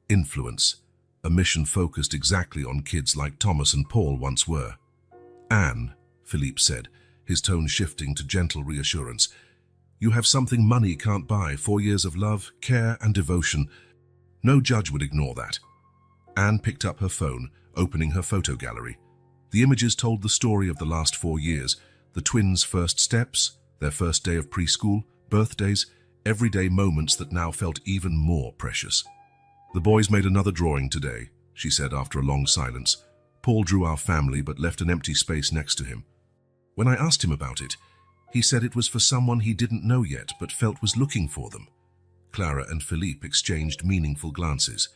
influence, a mission focused exactly on kids like Thomas and Paul once were. Anne, Philippe said, his tone shifting to gentle reassurance. You have something money can't buy, 4 years of love, care and devotion. No judge would ignore that. Anne picked up her phone, opening her photo gallery. The images told the story of the last 4 years, the twins' first steps, their first day of preschool, birthdays, everyday moments that now felt even more precious. The boys made another drawing today, she said after a long silence. Paul drew our family but left an empty space next to him. When I asked him about it, he said it was for someone he didn't know yet but felt was looking for them. Clara and Philippe exchanged meaningful glances.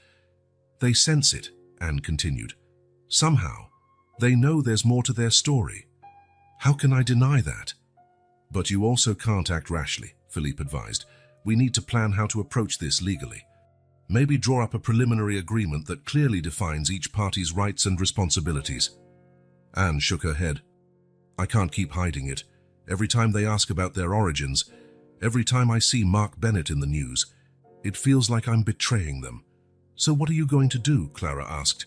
They sense it, Anne continued. Somehow, they know there's more to their story. How can I deny that? But you also can't act rashly, Philippe advised. We need to plan how to approach this legally. Maybe draw up a preliminary agreement that clearly defines each party's rights and responsibilities. Anne shook her head. I can't keep hiding it. Every time they ask about their origins, every time I see Mark Bennett in the news, it feels like I'm betraying them. So what are you going to do? Clara asked,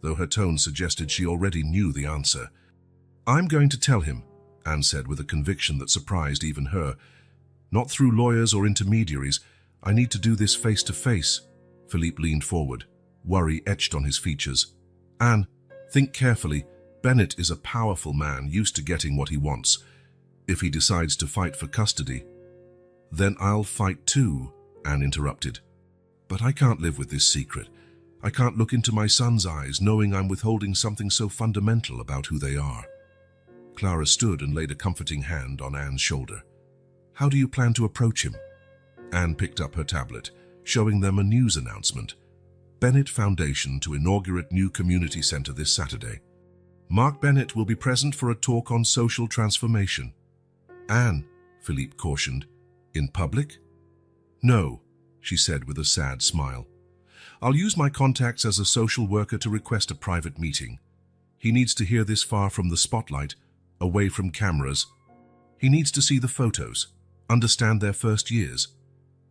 though her tone suggested she already knew the answer. I'm going to tell him, Anne said with a conviction that surprised even her. Not through lawyers or intermediaries. I need to do this face to face. Philippe leaned forward, worry etched on his features. Anne, think carefully. Bennett is a powerful man used to getting what he wants. If he decides to fight for custody, then I'll fight too, Anne interrupted. But I can't live with this secret. I can't look into my son's eyes knowing I'm withholding something so fundamental about who they are. Clara stood and laid a comforting hand on Anne's shoulder. How do you plan to approach him? Anne picked up her tablet, showing them a news announcement. Bennett Foundation to inaugurate new community center this Saturday. Mark Bennett will be present for a talk on social transformation. Anne, Philippe cautioned, in public? No, she said with a sad smile. I'll use my contacts as a social worker to request a private meeting. He needs to hear this far from the spotlight, away from cameras. He needs to see the photos, understand their first years,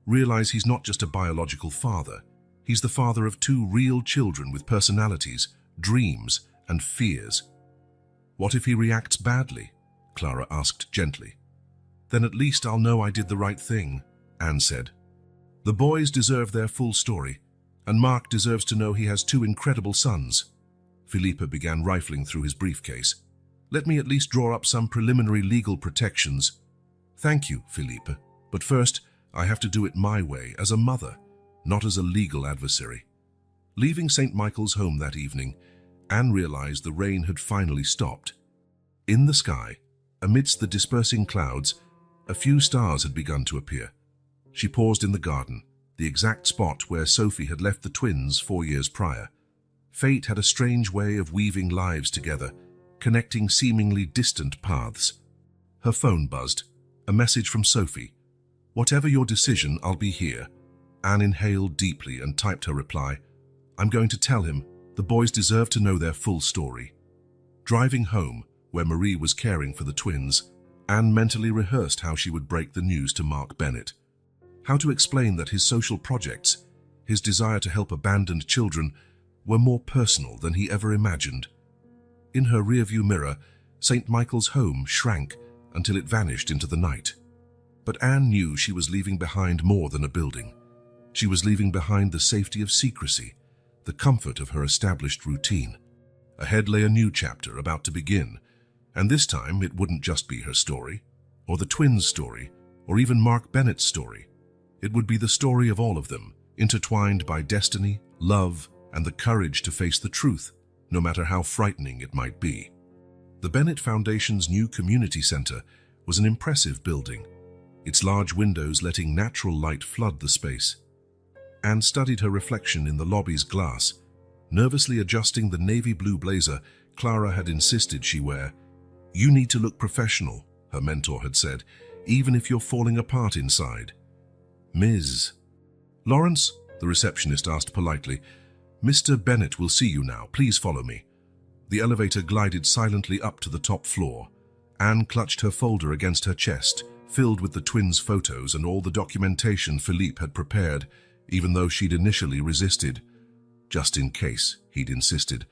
realize he's not just a biological father. He's the father of 2 real children with personalities, dreams, and fears. What if he reacts badly? Clara asked gently. Then at least I'll know I did the right thing, Anne said. The boys deserve their full story, and Mark deserves to know he has 2 incredible sons. Philippe began rifling through his briefcase. Let me at least draw up some preliminary legal protections. Thank you, Philippe, but first I have to do it my way as a mother. not as a legal adversary. Leaving St. Michael's home that evening, Anne realized the rain had finally stopped. In the sky, amidst the dispersing clouds, a few stars had begun to appear. She paused in the garden, the exact spot where Sophie had left the twins 4 years prior. Fate had a strange way of weaving lives together, connecting seemingly distant paths. Her phone buzzed, a message from Sophie. "Whatever your decision, I'll be here." Anne inhaled deeply and typed her reply. "I'm going to tell him. The boys deserve to know their full story." Driving home, where Marie was caring for the twins, Anne mentally rehearsed how she would break the news to Mark Bennett. How to explain that his social projects, his desire to help abandoned children, were more personal than he ever imagined. In her rearview mirror, St. Michael's home shrank until it vanished into the night. But Anne knew she was leaving behind more than a building. She was leaving behind the safety of secrecy, the comfort of her established routine. Ahead lay a new chapter about to begin, and this time it wouldn't just be her story, or the twins' story, or even Mark Bennett's story. It would be the story of all of them, intertwined by destiny, love, and the courage to face the truth, no matter how frightening it might be. The Bennett Foundation's new community center was an impressive building, its large windows letting natural light flood the space. Anne studied her reflection in the lobby's glass, nervously adjusting the navy blue blazer Clara had insisted she wear. "You need to look professional," her mentor had said, "even if you're falling apart inside." "Ms. Lawrence," the receptionist asked politely, "Mr. Bennett will see you now. Please follow me." The elevator glided silently up to the top floor. Anne clutched her folder against her chest, filled with the twins' photos and all the documentation Philippe had prepared, even though she'd initially resisted. "Just in case," he'd insisted.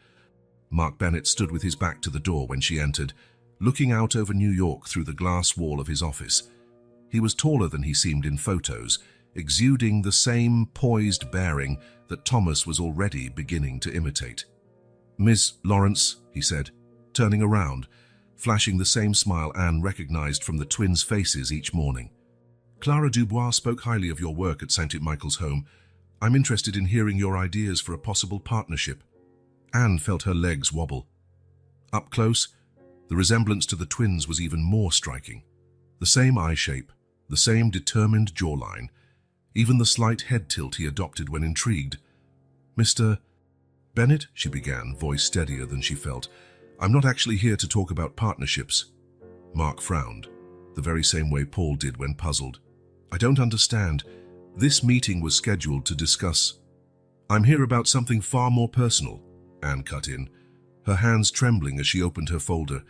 Mark Bennett stood with his back to the door when she entered, looking out over New York through the glass wall of his office. He was taller than he seemed in photos, exuding the same poised bearing that Thomas was already beginning to imitate. "Ms. Lawrence," he said, turning around, flashing the same smile Anne recognized from the twins' faces each morning. "Clara Dubois spoke highly of your work at St. Michael's home. I'm interested in hearing your ideas for a possible partnership." Anne felt her legs wobble. Up close, the resemblance to the twins was even more striking. The same eye shape, the same determined jawline, even the slight head tilt he adopted when intrigued. "Mr. Bennett," she began, voice steadier than she felt, "I'm not actually here to talk about partnerships." Mark frowned, the very same way Paul did when puzzled. "I don't understand. This meeting was scheduled to discuss—" "I'm here about something far more personal," Anne cut in, her hands trembling as she opened her folder.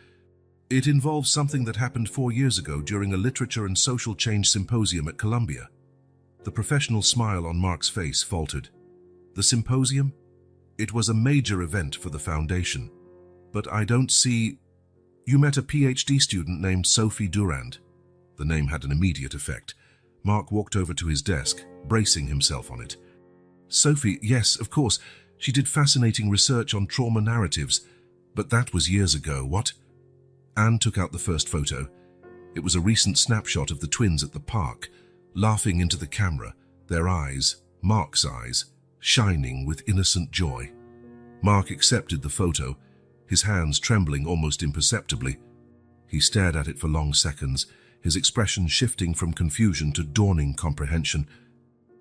"It involves something that happened 4 years ago during a literature and social change symposium at Columbia." The professional smile on Mark's face faltered. "The symposium? It was a major event for the foundation. But I don't see— You met a PhD student named Sophie Durand." The name had an immediate effect. Mark walked over to his desk, bracing himself on it. "Sophie, yes, of course. She did fascinating research on trauma narratives. But that was years ago, what?" Anne took out the first photo. It was a recent snapshot of the twins at the park, laughing into the camera, their eyes, Mark's eyes, shining with innocent joy. Mark accepted the photo, his hands trembling almost imperceptibly. He stared at it for long seconds, his expression shifting from confusion to dawning comprehension.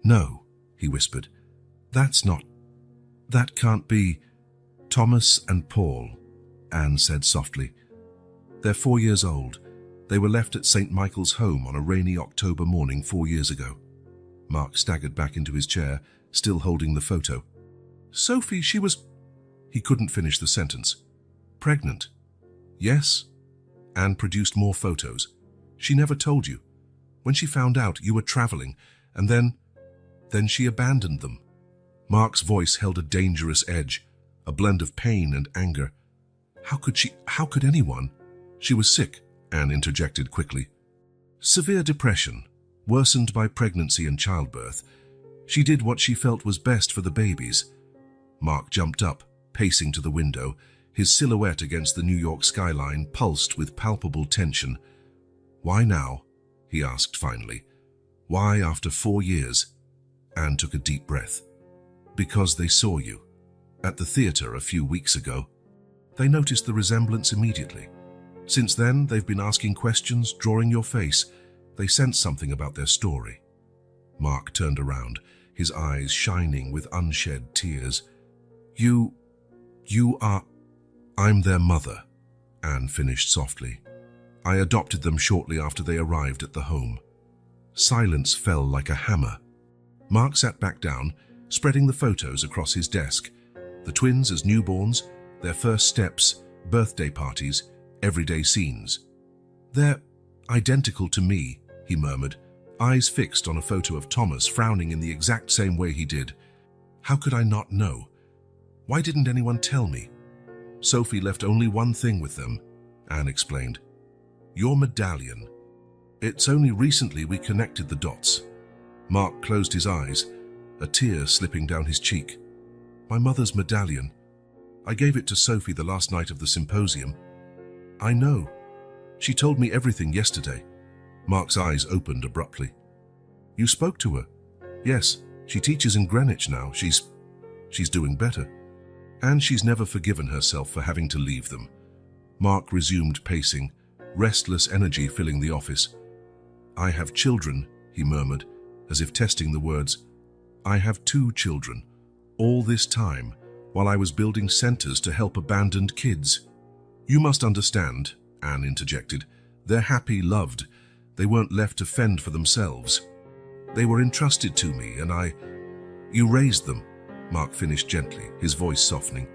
"No," he whispered. "That can't be—" "Thomas and Paul," Anne said softly. "They're 4 years old. They were left at St. Michael's home on a rainy October morning 4 years ago." Mark staggered back into his chair, still holding the photo. "Sophie, she was—" He couldn't finish the sentence. "Pregnant?" "Yes." Anne produced more photos. "She never told you. When she found out, you were traveling, and then she abandoned them." Mark's voice held a dangerous edge, a blend of pain and anger. How could anyone? "She was sick," Anne interjected quickly. "Severe depression, worsened by pregnancy and childbirth. She did what she felt was best for the babies." Mark jumped up, pacing to the window, his silhouette against the New York skyline pulsed with palpable tension. "Why now?" he asked finally. "Why after 4 years?" Anne took a deep breath. Because they saw you. At the theater a few weeks ago. They noticed the resemblance immediately. Since then, they've been asking questions, drawing your face. They sensed something about their story. Mark turned around, his eyes shining with unshed tears. You are... I'm their mother, Anne finished softly. I adopted them shortly after they arrived at the home. Silence fell like a hammer. Mark sat back down, spreading the photos across his desk. The twins as newborns, their first steps, birthday parties, everyday scenes. They're identical to me, he murmured, eyes fixed on a photo of Thomas frowning in the exact same way he did. How could I not know? Why didn't anyone tell me? Sophie left only one thing with them, Anne explained. Your medallion. It's only recently we connected the dots. Mark closed his eyes, a tear slipping down his cheek. My mother's medallion. I gave it to Sophie the last night of the symposium. I know. She told me everything yesterday. Mark's eyes opened abruptly. You spoke to her? Yes, she teaches in Greenwich now. She's doing better. And she's never forgiven herself for having to leave them. Mark resumed pacing, restless energy filling the office. I have children, he murmured, as if testing the words. I have 2 children. All this time, while I was building centers to help abandoned kids. You must understand, Anne interjected. They're happy, loved. They weren't left to fend for themselves. They were entrusted to me, and You raised them, Mark finished gently, his voice softening.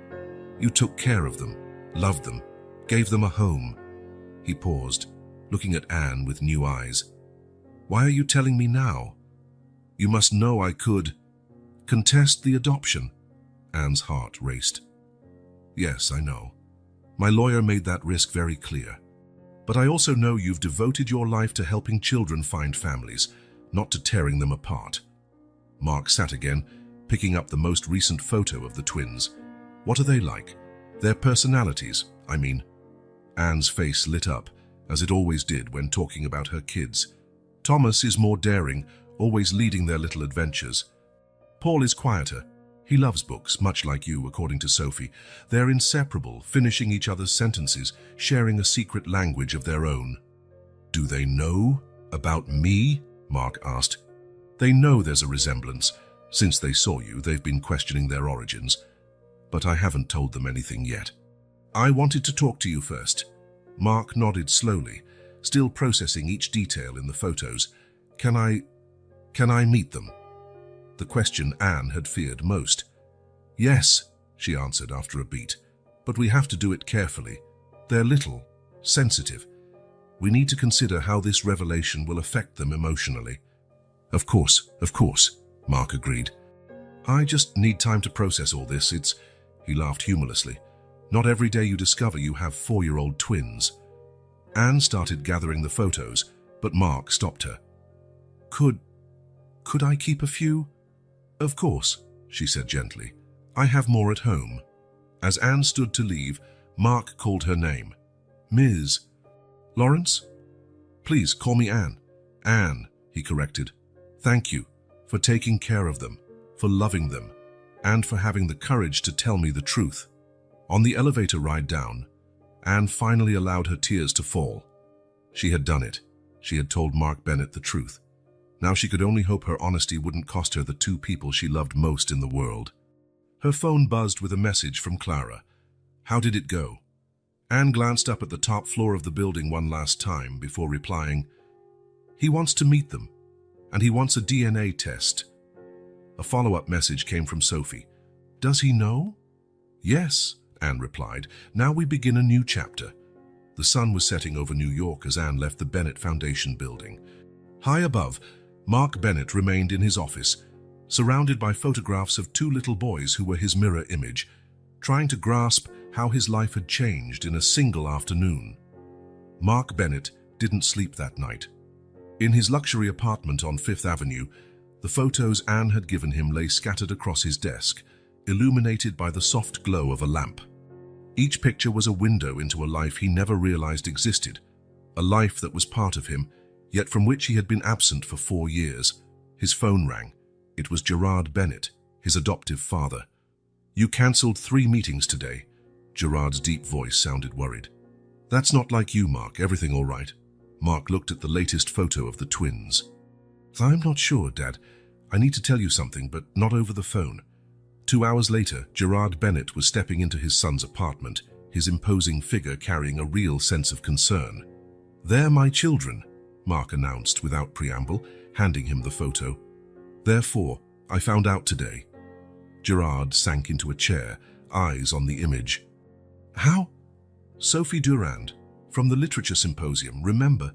You took care of them, loved them, gave them a home. He paused, looking at Anne with new eyes. Why are you telling me now? You must know I could contest the adoption. Anne's heart raced. Yes, I know. My lawyer made that risk very clear. But I also know you've devoted your life to helping children find families, not to tearing them apart. Mark sat again, picking up the most recent photo of the twins. What are they like? Their personalities, I mean. Anne's face lit up, as it always did when talking about her kids. Thomas is more daring, always leading their little adventures. Paul is quieter. He loves books, much like you, according to Sophie. They're inseparable, finishing each other's sentences, sharing a secret language of their own. Do they know about me? Mark asked. They know there's a resemblance. Since they saw you, they've been questioning their origins. But I haven't told them anything yet. I wanted to talk to you first. Mark nodded slowly, still processing each detail in the photos. Can I meet them? The question Anne had feared most. Yes, she answered after a beat, but we have to do it carefully. They're little, sensitive. We need to consider how this revelation will affect them emotionally. Of course, Mark agreed. I just need time to process all this. He laughed humorlessly. Not every day you discover you have 4-year-old twins. Anne started gathering the photos, but Mark stopped her. Could I keep a few? Of course, she said gently. I have more at home. As Anne stood to leave, Mark called her name. Ms. Lawrence? Please call me Anne. Anne, he corrected. Thank you for taking care of them, for loving them, and for having the courage to tell me the truth. On the elevator ride down, Anne finally allowed her tears to fall. She had done it. She had told Mark Bennett the truth. Now she could only hope her honesty wouldn't cost her the 2 people she loved most in the world. Her phone buzzed with a message from Clara. How did it go? Anne glanced up at the top floor of the building one last time before replying, He wants to meet them, and he wants a DNA test. A follow-up message came from Sophie. Does he know? Yes, Anne replied. Now we begin a new chapter. The sun was setting over New York as Anne left the Bennett Foundation building. High above, Mark Bennett remained in his office, surrounded by photographs of 2 little boys who were his mirror image, trying to grasp how his life had changed in a single afternoon. Mark Bennett didn't sleep that night. In his luxury apartment on Fifth Avenue, the photos Anne had given him lay scattered across his desk, illuminated by the soft glow of a lamp. Each picture was a window into a life he never realized existed, a life that was part of him, yet from which he had been absent for 4 years. His phone rang. It was Gerard Bennett, his adoptive father. "You cancelled 3 meetings today." Gerard's deep voice sounded worried. "That's not like you, Mark. Everything all right?" Mark looked at the latest photo of the twins. "I'm not sure, Dad. I need to tell you something, but not over the phone." 2 hours later, Gerard Bennett was stepping into his son's apartment, his imposing figure carrying a real sense of concern. "They're my children," Mark announced without preamble, handing him the photo. "Therefore, I found out today." Gerard sank into a chair, eyes on the image. "How?" "Sophie Durand, from the Literature Symposium. Remember,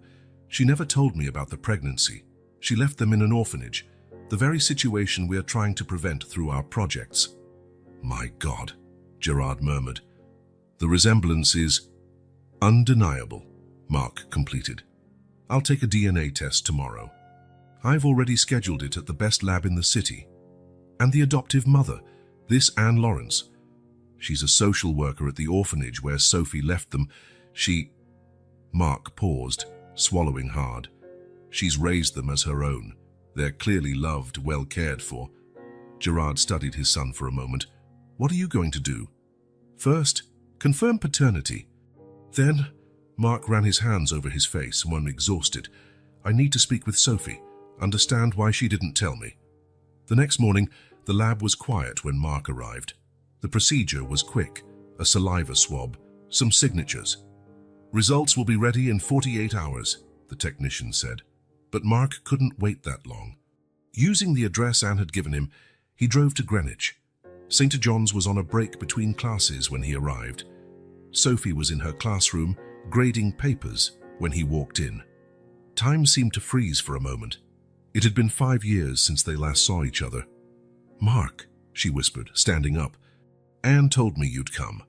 she never told me about the pregnancy. She left them in an orphanage, the very situation we are trying to prevent through our projects." "My God," Gerard murmured. "The resemblance is undeniable," Mark completed. "I'll take a DNA test tomorrow. I've already scheduled it at the best lab in the city. And the adoptive mother, this Anne Lawrence. She's a social worker at the orphanage where Sophie left them. Mark paused, swallowing hard. "She's raised them as her own. They're clearly loved, well cared for." Gerard studied his son for a moment. "What are you going to do?" "First, confirm paternity. Then," Mark ran his hands over his face, one exhausted, "I need to speak with Sophie, understand why she didn't tell me." The next morning, the lab was quiet when Mark arrived. The procedure was quick, a saliva swab, some signatures. "Results will be ready in 48 hours, the technician said. But Mark couldn't wait that long. Using the address Anne had given him, he drove to Greenwich. St. John's was on a break between classes when he arrived. Sophie was in her classroom, grading papers, when he walked in. Time seemed to freeze for a moment. It had been 5 years since they last saw each other. "Mark," she whispered, standing up. "Anne told me you'd come."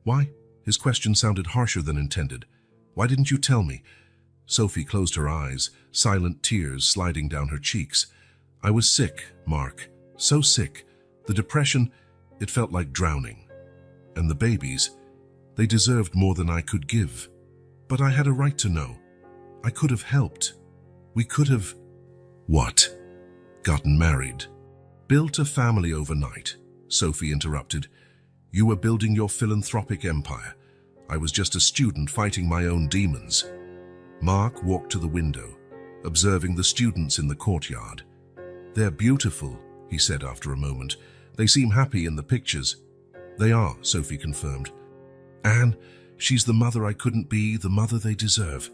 "Why?" His question sounded harsher than intended. "Why didn't you tell me?" Sophie closed her eyes, silent tears sliding down her cheeks. "I was sick, Mark. So sick. The depression, it felt like drowning. And the babies, they deserved more than I could give. But I had a right to know. I could have helped. We could have..." "What?" "Gotten married. Built a family overnight," Sophie interrupted. "You were building your philanthropic empire. I was just a student fighting my own demons." Mark walked to the window, observing the students in the courtyard. "They're beautiful," he said after a moment. "They seem happy in the pictures." "They are," Sophie confirmed. "Anne, she's the mother I couldn't be, the mother they deserve.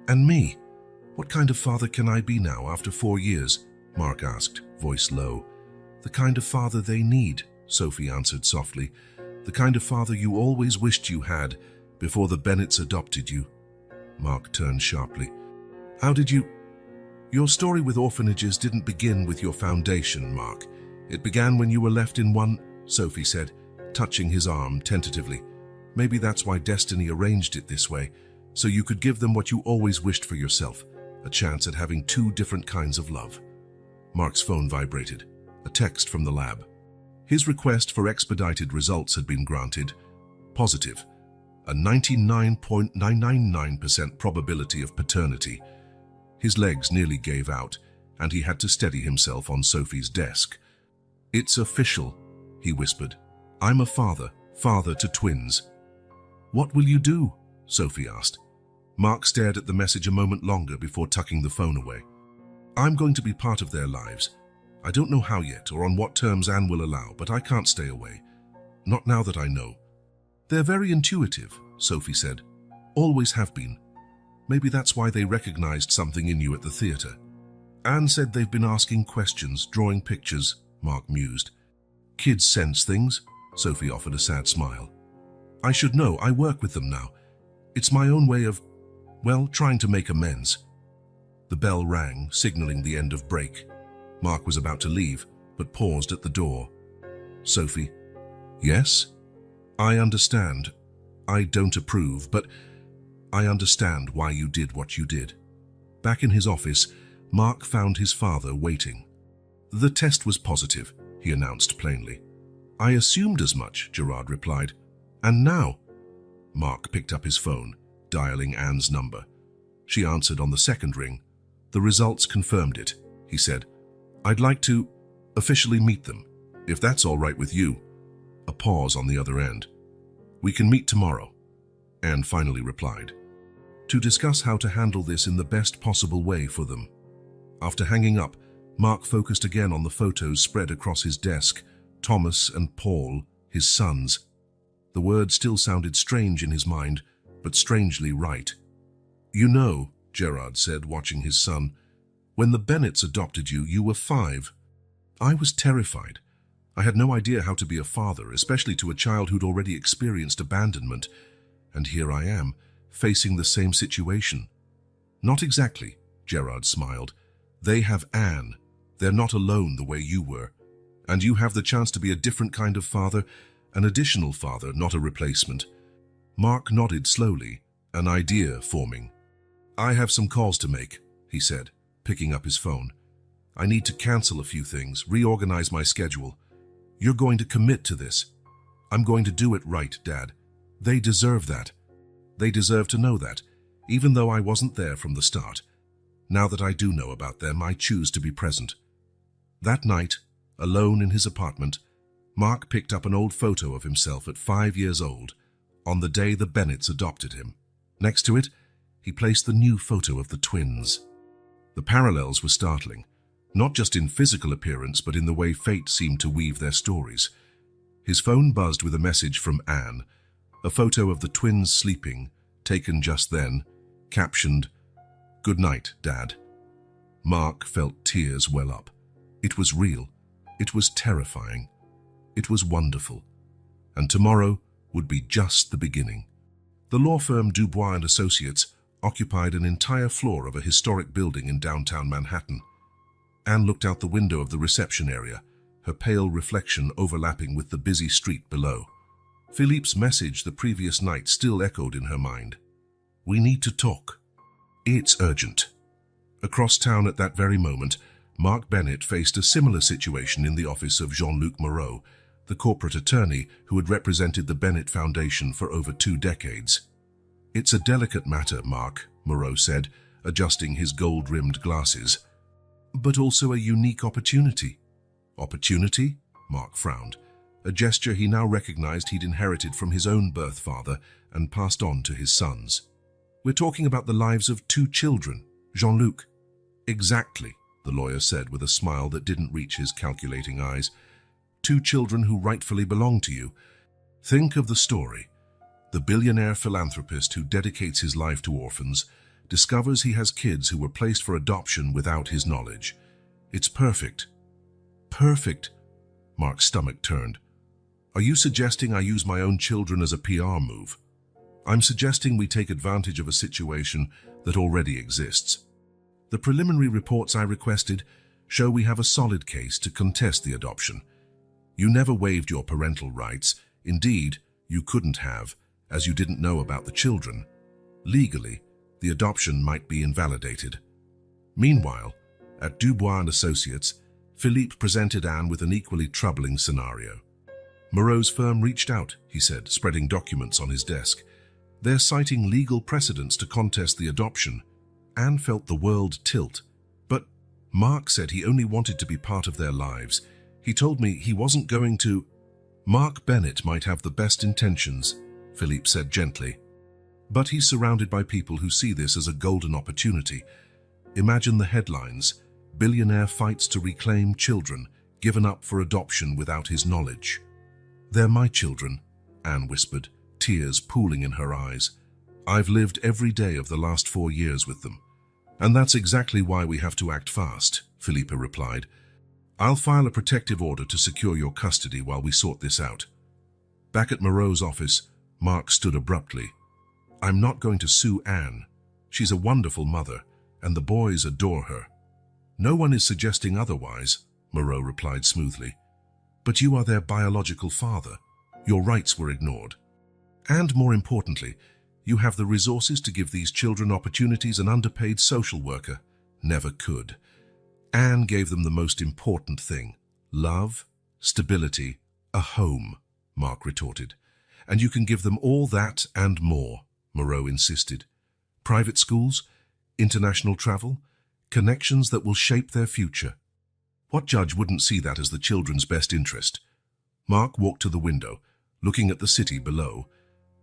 And me. What kind of father can I be now after 4 years?" Mark asked, voice low. "The kind of father they need," Sophie answered softly. "The kind of father you always wished you had before the Bennetts adopted you." Mark turned sharply. "How did you..." "Your story with orphanages didn't begin with your foundation, Mark. It began when you were left in one," Sophie said, touching his arm tentatively. "Maybe that's why destiny arranged it this way, so you could give them what you always wished for yourself, a chance at having 2 different kinds of love." Mark's phone vibrated, a text from the lab. His request for expedited results had been granted. Positive. A 99.999% probability of paternity. His legs nearly gave out, and he had to steady himself on Sophie's desk. "It's official," he whispered. "I'm a father to twins." "What will you do?" Sophie asked. Mark stared at the message a moment longer before tucking the phone away. "I'm going to be part of their lives. I don't know how yet or on what terms Anne will allow, but I can't stay away. Not now that I know." "They're very intuitive," Sophie said. "Always have been. Maybe that's why they recognized something in you at the theater." "Anne said they've been asking questions, drawing pictures," Mark mused. "Kids sense things," Sophie offered a sad smile. "I should know. I work with them now. It's my own way of, well, trying to make amends." The bell rang, signaling the end of break. Mark was about to leave, but paused at the door. "Sophie?" "Yes?" "I understand. I don't approve, but I understand why you did what you did." Back in his office, Mark found his father waiting. "The test was positive," he announced plainly. "I assumed as much," Gerard replied. "And now?" Mark picked up his phone, dialing Anne's number. She answered on the second ring. "The results confirmed it," he said. "I'd like to..." Officially meet them, if that's all right with you. A pause on the other end. We can meet tomorrow, Anne finally replied, to discuss how to handle this in the best possible way for them. After hanging up, Mark focused again on the photos spread across his desk, Thomas and Paul, his sons. The words still sounded strange in his mind, but strangely right. You know, Gerard said, watching his son, when the Bennets adopted you, you were 5. I was terrified. I had no idea how to be a father, especially to a child who'd already experienced abandonment. And here I am, facing the same situation. Not exactly, Gerard smiled. They have Anne. They're not alone the way you were. And you have the chance to be a different kind of father, an additional father, not a replacement. Mark nodded slowly, an idea forming. I have some calls to make, he said, picking up his phone. I need to cancel a few things, reorganize my schedule. You're going to commit to this. I'm going to do it right, Dad. They deserve that. They deserve to know that, even though I wasn't there from the start. Now that I do know about them, I choose to be present. That night, alone in his apartment, Mark picked up an old photo of himself at 5 years old, on the day the Bennets adopted him. Next to it, he placed the new photo of the twins. The parallels were startling, not just in physical appearance, but in the way fate seemed to weave their stories. His phone buzzed with a message from Anne, a photo of the twins sleeping, taken just then, captioned, "Good night, Dad." Mark felt tears well up. It was real. It was terrifying. It was wonderful. And tomorrow would be just the beginning. The law firm Dubois & Associates occupied an entire floor of a historic building in downtown Manhattan. Anne looked out the window of the reception area, her pale reflection overlapping with the busy street below. Philippe's message the previous night still echoed in her mind. We need to talk. It's urgent. Across town at that very moment, Mark Bennett faced a similar situation in the office of Jean-Luc Moreau, the corporate attorney who had represented the Bennett Foundation for over 2 decades. It's a delicate matter, Mark, Moreau said, adjusting his gold-rimmed glasses. But also a unique opportunity. Opportunity? Mark frowned, a gesture he now recognized he'd inherited from his own birth father and passed on to his sons. We're talking about the lives of 2 children, Jean-Luc. Exactly, the lawyer said with a smile that didn't reach his calculating eyes. 2 children who rightfully belong to you. Think of the story. The billionaire philanthropist who dedicates his life to orphans discovers he has kids who were placed for adoption without his knowledge. It's perfect. Perfect. Mark's stomach turned. Are you suggesting I use my own children as a PR move? I'm suggesting we take advantage of a situation that already exists. The preliminary reports I requested show we have a solid case to contest the adoption. You never waived your parental rights. Indeed, you couldn't have, as you didn't know about the children. Legally, the adoption might be invalidated. Meanwhile, at Dubois & Associates, Philippe presented Anne with an equally troubling scenario. Moreau's firm reached out, he said, spreading documents on his desk. They're citing legal precedents to contest the adoption. Anne felt the world tilt. But Mark said he only wanted to be part of their lives. He told me he wasn't going to... Mark Bennett might have the best intentions, Philippe said gently. But he's surrounded by people who see this as a golden opportunity. Imagine the headlines. Billionaire fights to reclaim children, given up for adoption without his knowledge. They're my children, Anne whispered, tears pooling in her eyes. I've lived every day of the last 4 years with them. And that's exactly why we have to act fast, Philippe replied. I'll file a protective order to secure your custody while we sort this out. Back at Moreau's office, Mark stood abruptly. I'm not going to sue Anne. She's a wonderful mother, and the boys adore her. No one is suggesting otherwise, Moreau replied smoothly. But you are their biological father. Your rights were ignored. And more importantly, you have the resources to give these children opportunities an underpaid social worker never could. Anne gave them the most important thing, love, stability, a home, Mark retorted. And you can give them all that and more, Moreau insisted. Private schools, international travel, connections that will shape their future. What judge wouldn't see that as the children's best interest? Mark walked to the window, looking at the city below.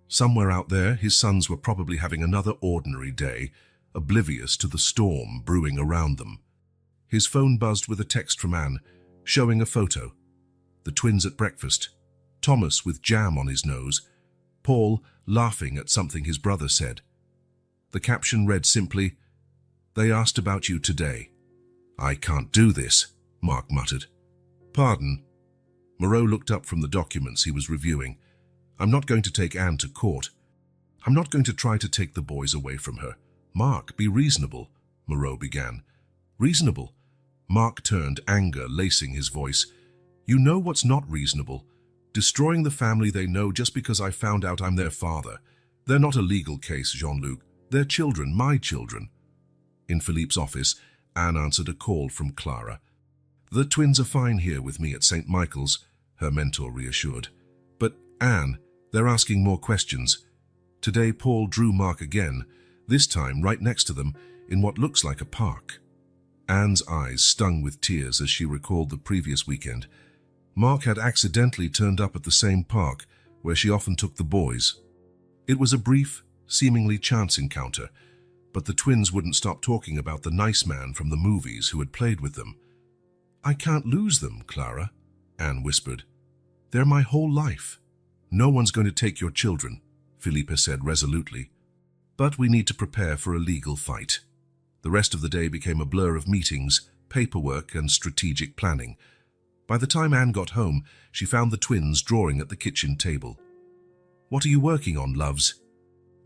Somewhere out there, his sons were probably having another ordinary day, oblivious to the storm brewing around them. His phone buzzed with a text from Anne, showing a photo. The twins at breakfast, Thomas with jam on his nose, Paul laughing at something his brother said. The caption read simply, "They asked about you today." "I can't do this," Mark muttered. "Pardon?" Moreau looked up from the documents he was reviewing. "I'm not going to take Anne to court. I'm not going to try to take the boys away from her." "Mark, be reasonable," Moreau began. "Reasonable?" Mark turned, anger lacing his voice. "You know what's not reasonable. Destroying the family they know just because I found out I'm their father. They're not a legal case, Jean-Luc. They're children, my children." In Philippe's office, Anne answered a call from Clara. "The twins are fine here with me at St. Michael's," her mentor reassured. "But, Anne, they're asking more questions." Today, Paul drew Mark again, this time right next to them, in what looks like a park. Anne's eyes stung with tears as she recalled the previous weekend. Mark had accidentally turned up at the same park, where she often took the boys. It was a brief, seemingly chance encounter, but the twins wouldn't stop talking about the nice man from the movies who had played with them. "I can't lose them, Clara," Anne whispered. "They're my whole life." "No one's going to take your children," Philippe said resolutely. "But we need to prepare for a legal fight." The rest of the day became a blur of meetings, paperwork, and strategic planning. By the time Anne got home, she found the twins drawing at the kitchen table. "What are you working on, loves?"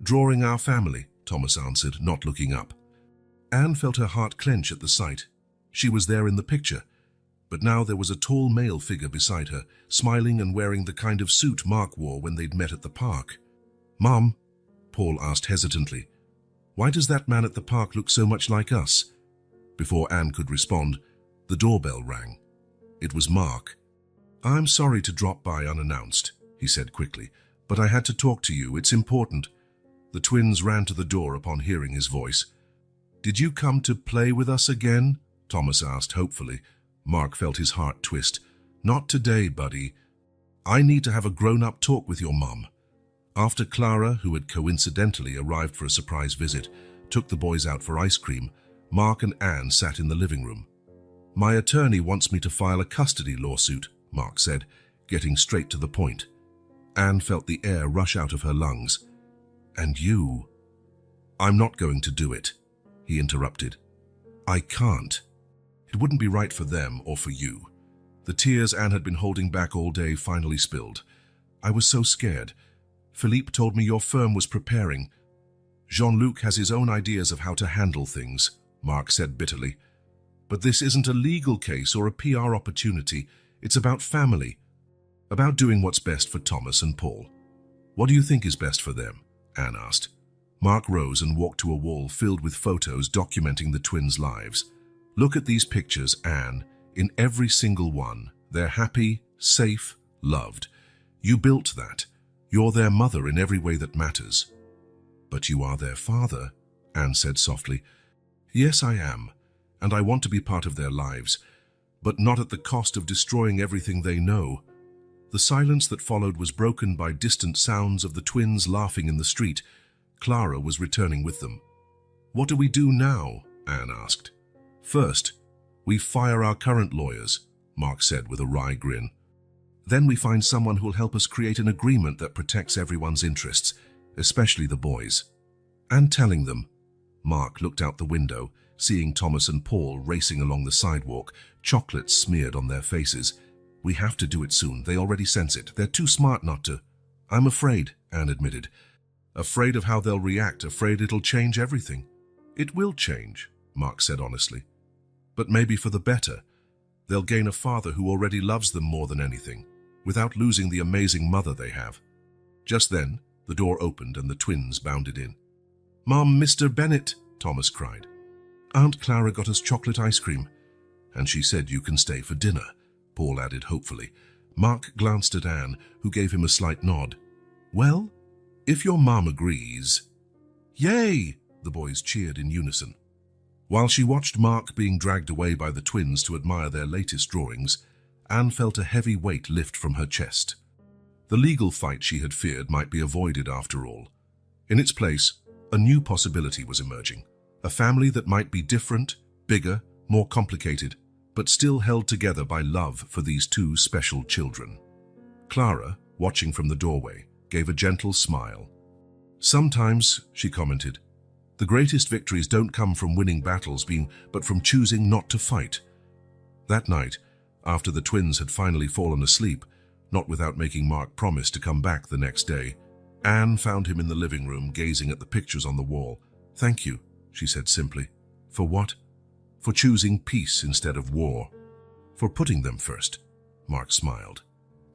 "Drawing our family," Thomas answered, not looking up. Anne felt her heart clench at the sight. She was there in the picture, but now there was a tall male figure beside her, smiling and wearing the kind of suit Mark wore when they'd met at the park. "Mom," Paul asked hesitantly, "why does that man at the park look so much like us?" Before Anne could respond, the doorbell rang. It was Mark. "I'm sorry to drop by unannounced," he said quickly, "but I had to talk to you. It's important." The twins ran to the door upon hearing his voice. "Did you come to play with us again?" Thomas asked hopefully. Mark felt his heart twist. "Not today, buddy. I need to have a grown-up talk with your mum." After Clara, who had coincidentally arrived for a surprise visit, took the boys out for ice cream, Mark and Anne sat in the living room. "My attorney wants me to file a custody lawsuit," Mark said, getting straight to the point. Anne felt the air rush out of her lungs. "And you?" "I'm not going to do it," he interrupted. "I can't. It wouldn't be right for them or for you." The tears Anne had been holding back all day finally spilled. "I was so scared. Philippe told me your firm was preparing." "Jean-Luc has his own ideas of how to handle things," Mark said bitterly. "But this isn't a legal case or a PR opportunity. It's about family, about doing what's best for Thomas and Paul." "What do you think is best for them?" Anne asked. Mark rose and walked to a wall filled with photos documenting the twins' lives. "Look at these pictures, Anne. In every single one, they're happy, safe, loved. You built that. You're their mother in every way that matters." "But you are their father," Anne said softly. "Yes, I am, and I want to be part of their lives, but not at the cost of destroying everything they know." The silence that followed was broken by distant sounds of the twins laughing in the street. Clara was returning with them. "What do we do now?" Anne asked. "First, we fire our current lawyers," Mark said with a wry grin. "Then we find someone who'll help us create an agreement that protects everyone's interests, especially the boys." "And telling them." Mark looked out the window, seeing Thomas and Paul racing along the sidewalk, chocolate smeared on their faces. "We have to do it soon. They already sense it. They're too smart not to." "I'm afraid," Anne admitted. "Afraid of how they'll react, afraid it'll change everything." "It will change," Mark said honestly. "But maybe for the better. They'll gain a father who already loves them more than anything, without losing the amazing mother they have." Just then, the door opened and the twins bounded in. "Mom, Mr. Bennett," Thomas cried. "Aunt Clara got us chocolate ice cream, and she said you can stay for dinner," Paul added hopefully. Mark glanced at Anne, who gave him a slight nod. "Well, if your mom agrees." "Yay!" the boys cheered in unison. While she watched Mark being dragged away by the twins to admire their latest drawings, Anne felt a heavy weight lift from her chest. The legal fight she had feared might be avoided after all. In its place, a new possibility was emerging. A family that might be different, bigger, more complicated, but still held together by love for these two special children. Clara, watching from the doorway, gave a gentle smile. "Sometimes," she commented, "the greatest victories don't come from winning battles, but from choosing not to fight." That night, after the twins had finally fallen asleep, not without making Mark promise to come back the next day, Anne found him in the living room gazing at the pictures on the wall. "Thank you," she said simply. "For what?" "For choosing peace instead of war. For putting them first." Mark smiled.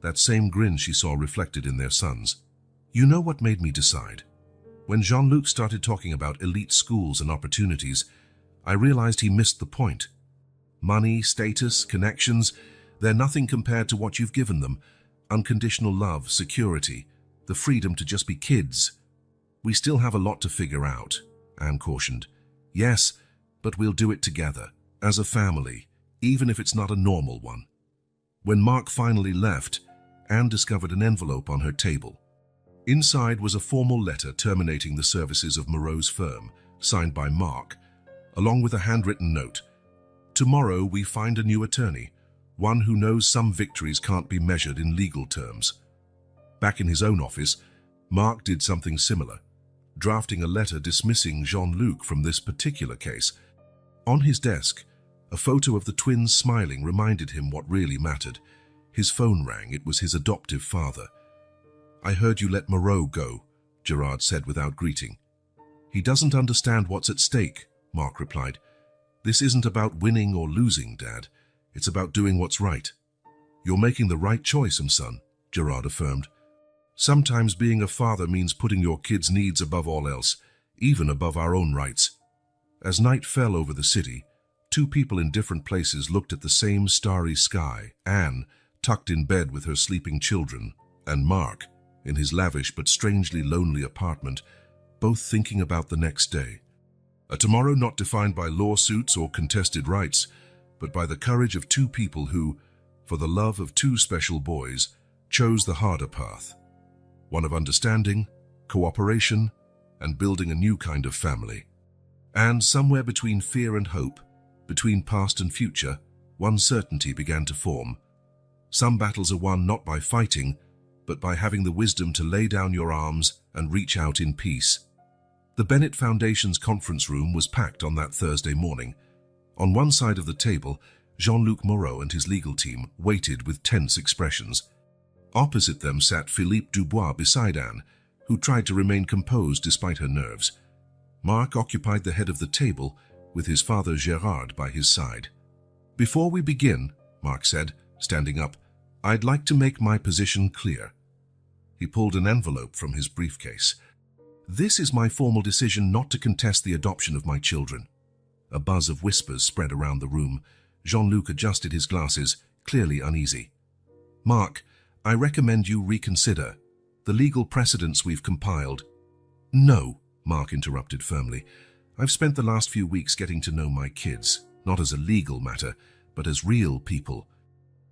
That same grin she saw reflected in their sons. "You know what made me decide? When Jean-Luc started talking about elite schools and opportunities, I realized he missed the point. Money, status, connections, they're nothing compared to what you've given them. Unconditional love, security, the freedom to just be kids. We still have a lot to figure out," Anne cautioned. "Yes, but we'll do it together, as a family, even if it's not a normal one." When Mark finally left, Anne discovered an envelope on her table. Inside was a formal letter terminating the services of Moreau's firm, signed by Mark, along with a handwritten note. "Tomorrow we find a new attorney, one who knows some victories can't be measured in legal terms." Back in his own office, Mark did something similar, drafting a letter dismissing Jean-Luc from this particular case. On his desk, a photo of the twins smiling reminded him what really mattered. His phone rang. It was his adoptive father. "I heard you let Moreau go," Gerard said without greeting. "He doesn't understand what's at stake," Mark replied. "This isn't about winning or losing, Dad. It's about doing what's right." "You're making the right choice, son," Gerard affirmed. "Sometimes being a father means putting your kids' needs above all else, even above our own rights." As night fell over the city, two people in different places looked at the same starry sky. Anne, tucked in bed with her sleeping children, and Mark, in his lavish but strangely lonely apartment, both thinking about the next day. A tomorrow not defined by lawsuits or contested rights, but by the courage of two people who, for the love of two special boys, chose the harder path. One of understanding, cooperation, and building a new kind of family. And somewhere between fear and hope, between past and future, one certainty began to form. Some battles are won not by fighting, but by having the wisdom to lay down your arms and reach out in peace. The Bennett Foundation's conference room was packed on that Thursday morning. On one side of the table, Jean-Luc Moreau and his legal team waited with tense expressions. Opposite them sat Philippe Dubois beside Anne, who tried to remain composed despite her nerves. Mark occupied the head of the table, with his father Gerard by his side. "Before we begin," Mark said, standing up, "I'd like to make my position clear." He pulled an envelope from his briefcase. "This is my formal decision not to contest the adoption of my children." A buzz of whispers spread around the room. Jean-Luc adjusted his glasses, clearly uneasy. "Mark, I recommend you reconsider the legal precedents we've compiled." "No," Mark interrupted firmly. "I've spent the last few weeks getting to know my kids, not as a legal matter, but as real people.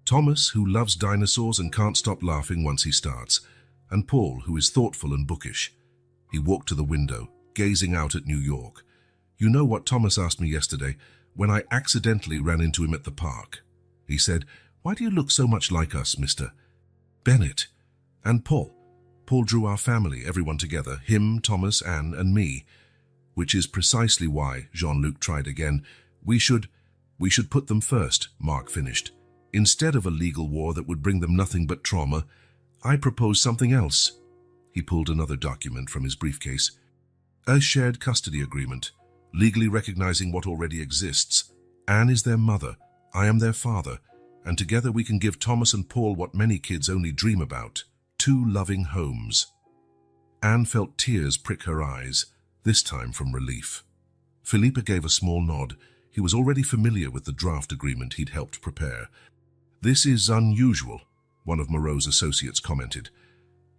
Thomas, who loves dinosaurs and can't stop laughing once he starts, and Paul, who is thoughtful and bookish." He walked to the window, gazing out at New York. "You know what Thomas asked me yesterday, when I accidentally ran into him at the park? He said, 'Why do you look so much like us, Mr. Bennett?' And Paul. Paul drew our family, everyone together, him, Thomas, Anne, and me. Which is precisely why," Jean-Luc tried again, we should put them first," Mark finished. "Instead of a legal war that would bring them nothing but trauma, I propose something else." He pulled another document from his briefcase. "A shared custody agreement, legally recognizing what already exists. Anne is their mother, I am their father, and together we can give Thomas and Paul what many kids only dream about, 2 loving homes." Anne felt tears prick her eyes, this time from relief. Philippe gave a small nod. He was already familiar with the draft agreement he'd helped prepare. "This is unusual," one of Moreau's associates commented.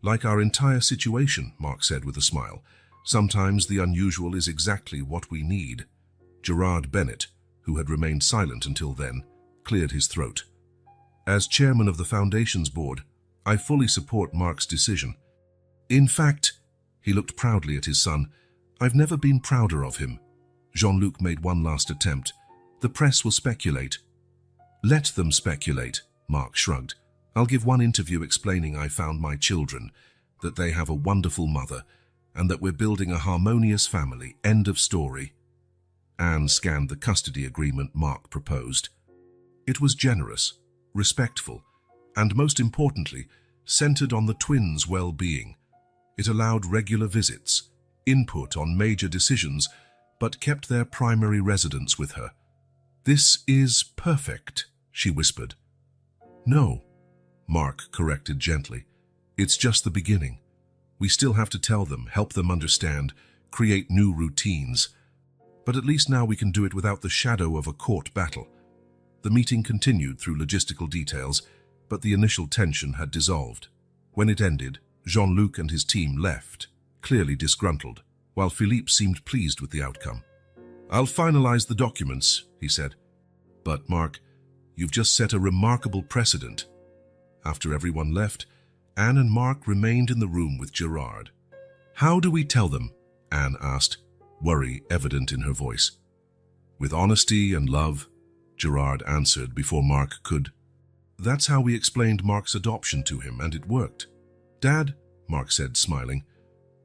"Like our entire situation," Mark said with a smile. "Sometimes the unusual is exactly what we need." Gerard Bennett, who had remained silent until then, cleared his throat. As chairman of the Foundation's board, I fully support Mark's decision. In fact, he looked proudly at his son, I've never been prouder of him. Jean-Luc made one last attempt. The press will speculate. Let them speculate, Mark shrugged. I'll give one interview explaining I found my children, that they have a wonderful mother, and that we're building a harmonious family. End of story. Anne scanned the custody agreement Mark proposed. It was generous, respectful, and most importantly, centered on the twins' well-being. It allowed regular visits, input on major decisions, but kept their primary residence with her. This is perfect, she whispered. No, Mark corrected gently. It's just the beginning. We still have to tell them, help them understand, create new routines. But at least now we can do it without the shadow of a court battle. The meeting continued through logistical details, but the initial tension had dissolved. When it ended, Jean-Luc and his team left, clearly disgruntled, while Philippe seemed pleased with the outcome. I'll finalize the documents, he said. But, Mark, you've just set a remarkable precedent. After everyone left, Anne and Mark remained in the room with Gerard. How do we tell them? Anne asked, worry evident in her voice. With honesty and love, Gerard answered before Mark could. That's how we explained Mark's adoption to him, and it worked. Dad, Mark said, smiling,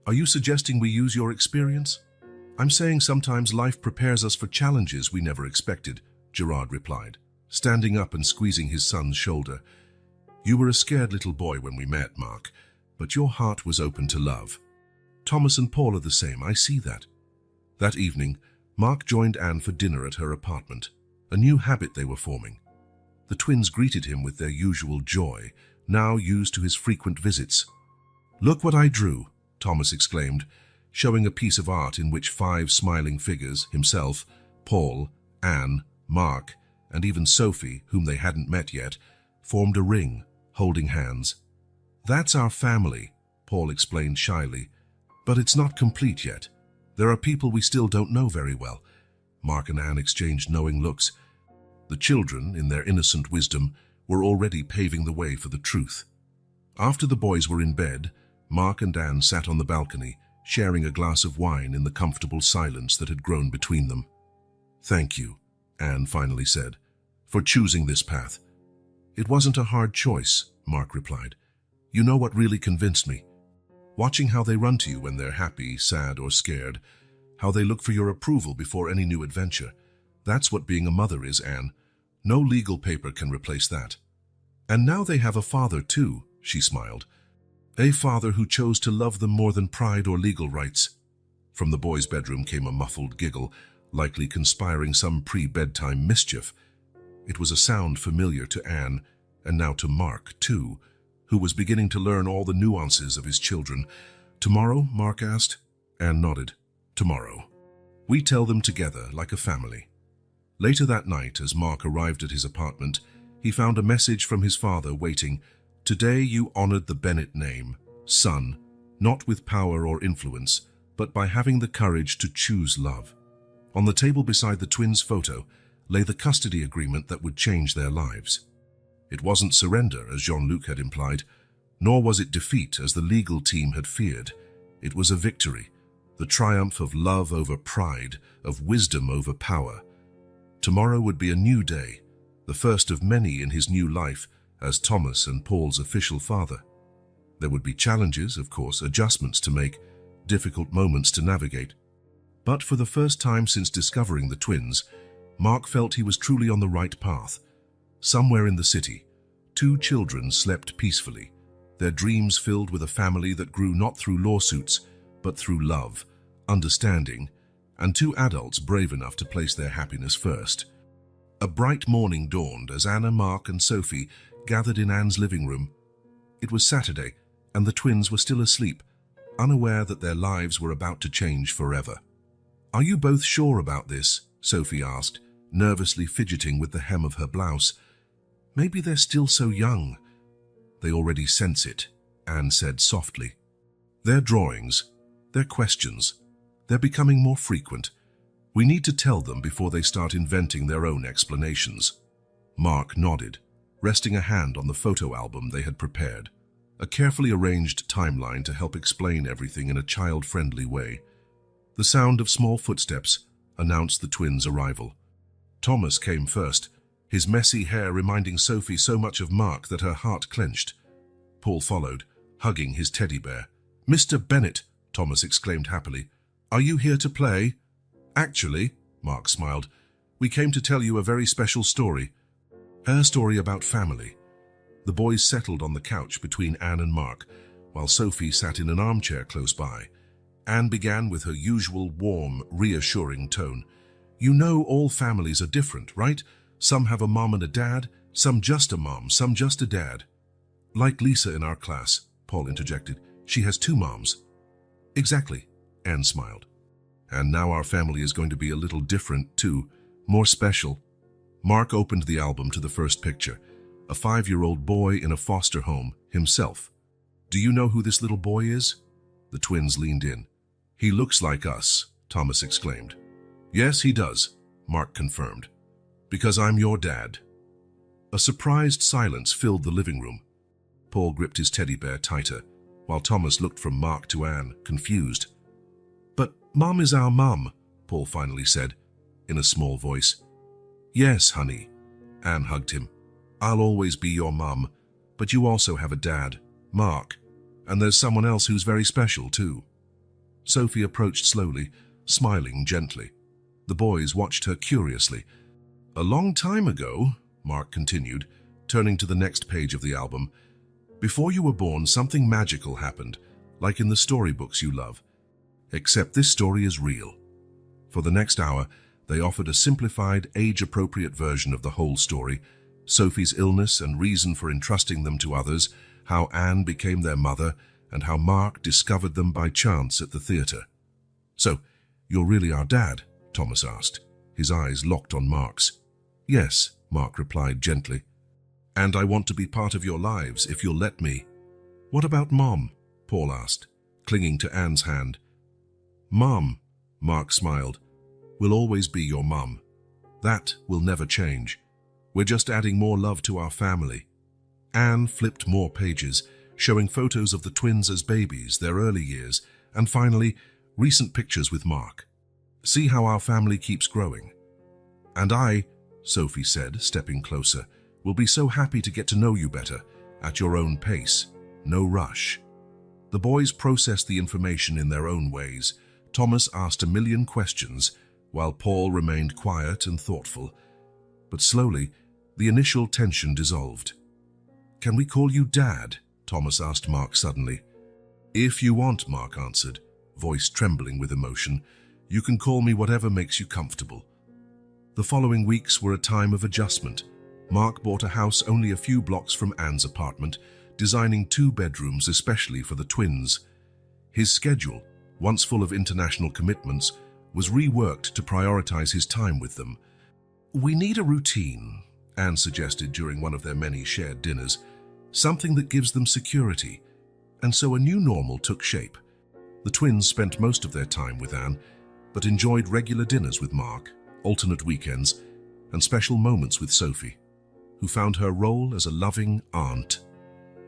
are you suggesting we use your experience? I'm saying sometimes life prepares us for challenges we never expected, Gerard replied, standing up and squeezing his son's shoulder. You were a scared little boy when we met, Mark, but your heart was open to love. Thomas and Paul are the same, I see that. That evening, Mark joined Anne for dinner at her apartment, a new habit they were forming. The twins greeted him with their usual joy, now used to his frequent visits. Look what I drew, Thomas exclaimed, showing a piece of art in which 5 smiling figures, himself, Paul, Anne, Mark, and even Sophie, whom they hadn't met yet, formed a ring, holding hands. That's our family, Paul explained shyly, but it's not complete yet. There are people we still don't know very well. Mark and Anne exchanged knowing looks. The children, in their innocent wisdom, were already paving the way for the truth. After the boys were in bed, Mark and Anne sat on the balcony, sharing a glass of wine in the comfortable silence that had grown between them. Thank you, Anne finally said, for choosing this path. It wasn't a hard choice, Mark replied. You know what really convinced me? Watching how they run to you when they're happy, sad, or scared, how they look for your approval before any new adventure. That's what being a mother is, Anne. No legal paper can replace that. And now they have a father too, she smiled. A father who chose to love them more than pride or legal rights. From the boys' bedroom came a muffled giggle, likely conspiring some pre-bedtime mischief. It was a sound familiar to Anne, and now to Mark, too, who was beginning to learn all the nuances of his children. Tomorrow, Mark asked. Anne nodded. Tomorrow. We tell them together, like a family. Later that night, as Mark arrived at his apartment, he found a message from his father waiting. Today you honored the Bennett name, son, not with power or influence, but by having the courage to choose love. On the table beside the twins' photo lay the custody agreement that would change their lives. It wasn't surrender, as Jean-Luc had implied, nor was it defeat, as the legal team had feared. It was a victory, the triumph of love over pride, of wisdom over power. Tomorrow would be a new day, the first of many in his new life as Thomas and Paul's official father. There would be challenges, of course, adjustments to make, difficult moments to navigate. But for the first time since discovering the twins, Mark felt he was truly on the right path. Somewhere in the city, 2 children slept peacefully, their dreams filled with a family that grew not through lawsuits, but through love, understanding, and 2 adults brave enough to place their happiness first. A bright morning dawned as Anna, Mark, and Sophie gathered in Anne's living room. It was Saturday, and the twins were still asleep, unaware that their lives were about to change forever. Are you both sure about this? Sophie asked, nervously fidgeting with the hem of her blouse. Maybe they're still so young. They already sense it, Anne said softly. Their drawings, their questions, they're becoming more frequent. We need to tell them before they start inventing their own explanations. Mark nodded, resting a hand on the photo album they had prepared, a carefully arranged timeline to help explain everything in a child-friendly way. The sound of small footsteps announced the twins' arrival. Thomas came first, his messy hair reminding Sophie so much of Mark that her heart clenched. Paul followed, hugging his teddy bear. "Mr. Bennett," Thomas exclaimed happily, "are you here to play?" "Actually," Mark smiled, "we came to tell you a very special story. A story about family." The boys settled on the couch between Anne and Mark, while Sophie sat in an armchair close by. Anne began with her usual warm, reassuring tone. "You know all families are different, right? Some have a mom and a dad, some just a mom, some just a dad." "Like Lisa in our class," Paul interjected. "She has 2 moms." "Exactly," Anne smiled. "And now our family is going to be a little different too, more special." Mark opened the album to the first picture, a 5-year-old boy in a foster home, himself. "Do you know who this little boy is?" The twins leaned in. "He looks like us," Thomas exclaimed. "Yes, he does," Mark confirmed. "Because I'm your dad." A surprised silence filled the living room. Paul gripped his teddy bear tighter, while Thomas looked from Mark to Anne, confused. "But Mom is our mum," Paul finally said, in a small voice. "Yes, honey," Anne hugged him. "I'll always be your mum, but you also have a dad, Mark, and there's someone else who's very special too." Sophie approached slowly, smiling gently. The boys watched her curiously. "A long time ago," Mark continued, turning to the next page of the album, "before you were born, something magical happened, like in the storybooks you love. Except this story is real." For the next hour, they offered a simplified, age-appropriate version of the whole story, Sophie's illness and reason for entrusting them to others, how Anne became their mother, and how Mark discovered them by chance at the theatre. "So, you're really our dad?" Thomas asked, his eyes locked on Mark's. "Yes," Mark replied gently. "And I want to be part of your lives, if you'll let me." "What about Mom?" Paul asked, clinging to Anne's hand. "Mom," Mark smiled, "will always be your mum. That will never change. We're just adding more love to our family." Anne flipped more pages, showing photos of the twins as babies, their early years, and finally, recent pictures with Mark. "See how our family keeps growing." "And I," Sophie said, stepping closer, "will be so happy to get to know you better, at your own pace, no rush." The boys processed the information in their own ways. Thomas asked a million questions, while Paul remained quiet and thoughtful. But slowly, the initial tension dissolved. "Can we call you Dad?" Thomas asked Mark suddenly. "If you want," Mark answered, voice trembling with emotion. "You can call me whatever makes you comfortable." The following weeks were a time of adjustment. Mark bought a house only a few blocks from Anne's apartment, designing 2 bedrooms especially for the twins. His schedule, once full of international commitments, was reworked to prioritize his time with them. "We need a routine," Anne suggested during one of their many shared dinners, "something that gives them security." And so a new normal took shape. The twins spent most of their time with Anne, but enjoyed regular dinners with Mark, alternate weekends, and special moments with Sophie, who found her role as a loving aunt.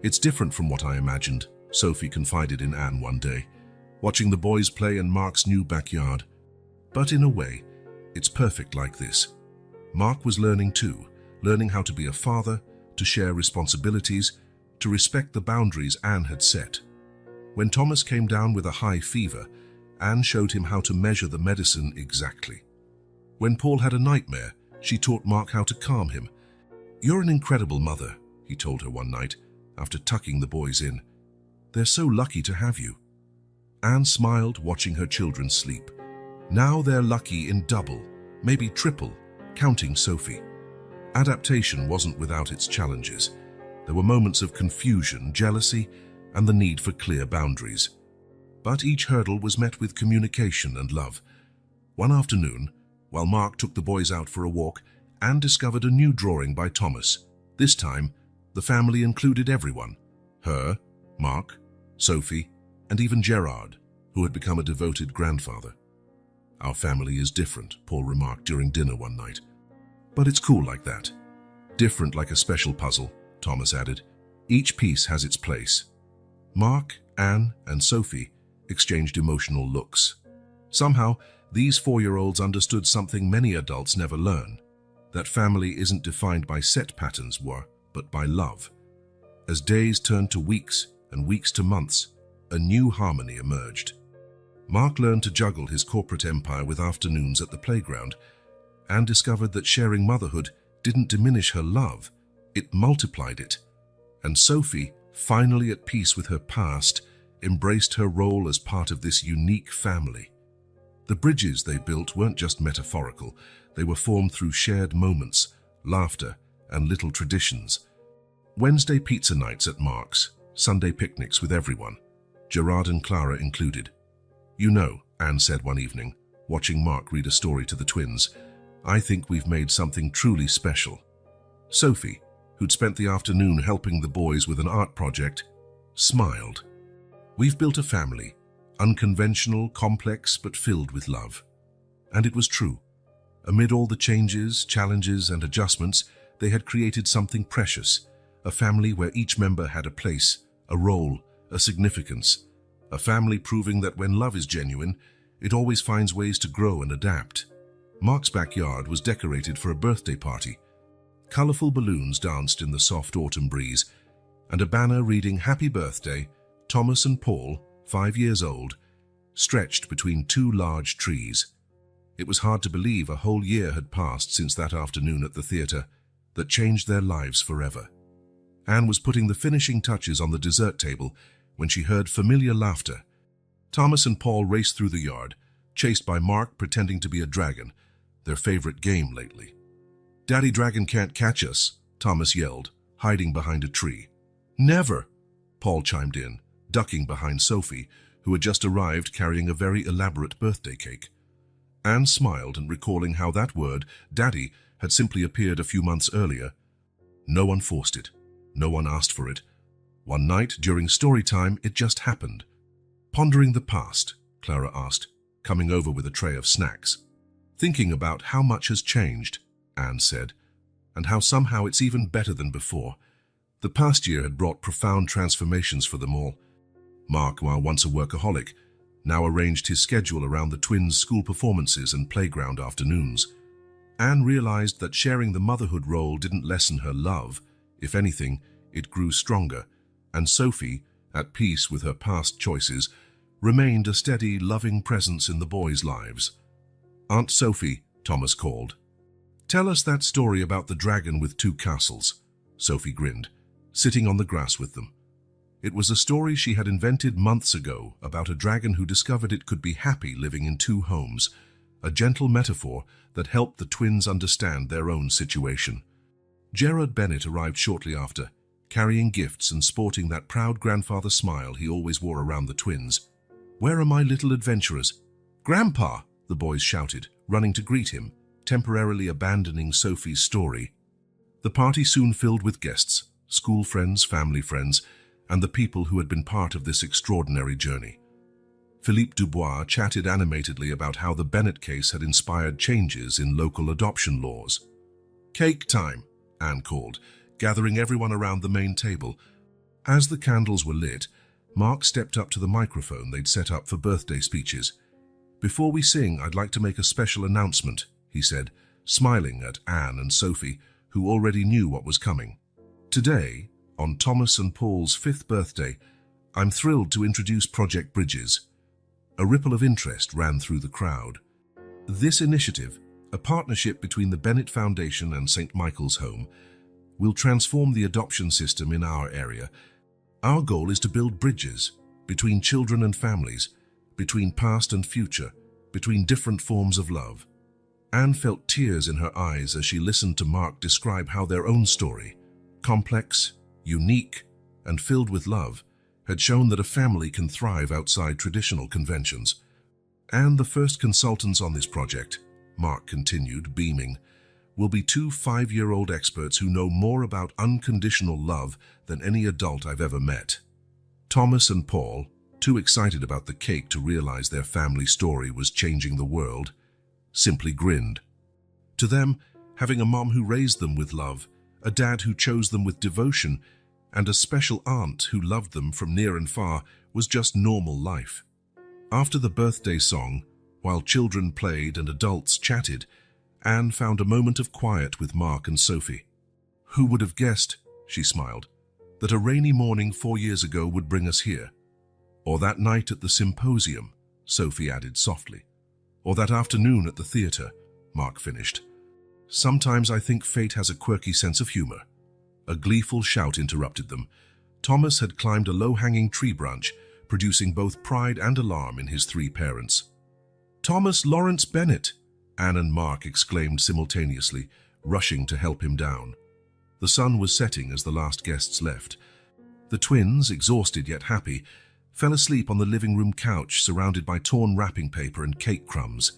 "It's different from what I imagined," Sophie confided in Anne one day, watching the boys play in Mark's new backyard. "But in a way, it's perfect like this." Mark was learning too, learning how to be a father, to share responsibilities, to respect the boundaries Anne had set. When Thomas came down with a high fever, Anne showed him how to measure the medicine exactly. When Paul had a nightmare, she taught Mark how to calm him. "You're an incredible mother," he told her one night, after tucking the boys in. "They're so lucky to have you." Anne smiled, watching her children sleep. Now they're lucky in double, maybe triple, counting Sophie. Adaptation wasn't without its challenges. There were moments of confusion, jealousy, and the need for clear boundaries. But each hurdle was met with communication and love. One afternoon, while Mark took the boys out for a walk, Anne discovered a new drawing by Thomas. This time, the family included everyone: her, Mark, Sophie, and even Gerard, who had become a devoted grandfather. Our family is different, Paul remarked during dinner one night. But it's cool like that. Different like a special puzzle, Thomas added. Each piece has its place. Mark, Anne, and Sophie exchanged emotional looks. Somehow, these 4-year-olds understood something many adults never learn, that family isn't defined by set patterns, but by love. As days turned to weeks and weeks to months, a new harmony emerged. Mark learned to juggle his corporate empire with afternoons at the playground and discovered that sharing motherhood didn't diminish her love, it multiplied it. And Sophie, finally at peace with her past, embraced her role as part of this unique family. The bridges they built weren't just metaphorical, they were formed through shared moments, laughter, and little traditions. Wednesday pizza nights at Mark's, Sunday picnics with everyone, Gerard and Clara included. You know, Anne said one evening, watching Mark read a story to the twins, I think we've made something truly special. Sophie, who'd spent the afternoon helping the boys with an art project, smiled. We've built a family, unconventional, complex, but filled with love. And it was true. Amid all the changes, challenges, and adjustments, they had created something precious, a family where each member had a place, a role, a significance. A family proving that when love is genuine, it always finds ways to grow and adapt. Mark's backyard was decorated for a birthday party. Colorful balloons danced in the soft autumn breeze, and a banner reading Happy Birthday, Thomas and Paul, 5 years old, stretched between 2 large trees. It was hard to believe a whole year had passed since that afternoon at the theater that changed their lives forever. Anne was putting the finishing touches on the dessert table when she heard familiar laughter. Thomas and Paul raced through the yard, chased by Mark pretending to be a dragon, their favorite game lately. Daddy Dragon can't catch us, Thomas yelled, hiding behind a tree. Never, Paul chimed in, ducking behind Sophie, who had just arrived carrying a very elaborate birthday cake. Anne smiled and recalling how that word, Daddy, had simply appeared a few months earlier. No one forced it. No one asked for it. One night, during story time, it just happened. Pondering the past, Clara asked, coming over with a tray of snacks. Thinking about how much has changed, Anne said, and how somehow it's even better than before. The past year had brought profound transformations for them all. Mark, while once a workaholic, now arranged his schedule around the twins' school performances and playground afternoons. Anne realized that sharing the motherhood role didn't lessen her love. If anything, it grew stronger. And Sophie, at peace with her past choices, remained a steady, loving presence in the boys' lives. Aunt Sophie, Thomas called. Tell us that story about the dragon with 2 castles, Sophie grinned, sitting on the grass with them. It was a story she had invented months ago about a dragon who discovered it could be happy living in 2 homes, a gentle metaphor that helped the twins understand their own situation. Gerard Bennett arrived shortly after, carrying gifts and sporting that proud grandfather smile he always wore around the twins. Where are my little adventurers? Grandpa, the boys shouted, running to greet him, temporarily abandoning Sophie's story. The party soon filled with guests, school friends, family friends, and the people who had been part of this extraordinary journey. Philippe Dubois chatted animatedly about how the Bennett case had inspired changes in local adoption laws. Cake time, Anne called, gathering everyone around the main table. As the candles were lit, Mark stepped up to the microphone they'd set up for birthday speeches. Before we sing, I'd like to make a special announcement, he said, smiling at Anne and Sophie, who already knew what was coming. Today, on Thomas and Paul's 5th birthday, I'm thrilled to introduce Project Bridges. A ripple of interest ran through the crowd. This initiative, a partnership between the Bennett Foundation and St. Michael's Home, will transform the adoption system in our area. Our goal is to build bridges between children and families, between past and future, between different forms of love. Anne felt tears in her eyes as she listened to Mark describe how their own story, complex, unique, and filled with love, had shown that a family can thrive outside traditional conventions. And the first consultants on this project, Mark continued, beaming, will be 2 5-year-old experts who know more about unconditional love than any adult I've ever met. Thomas and Paul, too excited about the cake to realize their family story was changing the world, simply grinned. To them, having a mom who raised them with love, a dad who chose them with devotion, and a special aunt who loved them from near and far was just normal life. After the birthday song, while children played and adults chatted, Anne found a moment of quiet with Mark and Sophie. "Who would have guessed," she smiled, "that a rainy morning 4 years ago would bring us here? Or that night at the symposium," Sophie added softly. "Or that afternoon at the theatre," Mark finished. "Sometimes I think fate has a quirky sense of humor." A gleeful shout interrupted them. Thomas had climbed a low-hanging tree branch, producing both pride and alarm in his 3 parents. "Thomas Lawrence Bennett!" Anne and Mark exclaimed simultaneously, rushing to help him down. The sun was setting as the last guests left. The twins, exhausted yet happy, fell asleep on the living room couch surrounded by torn wrapping paper and cake crumbs.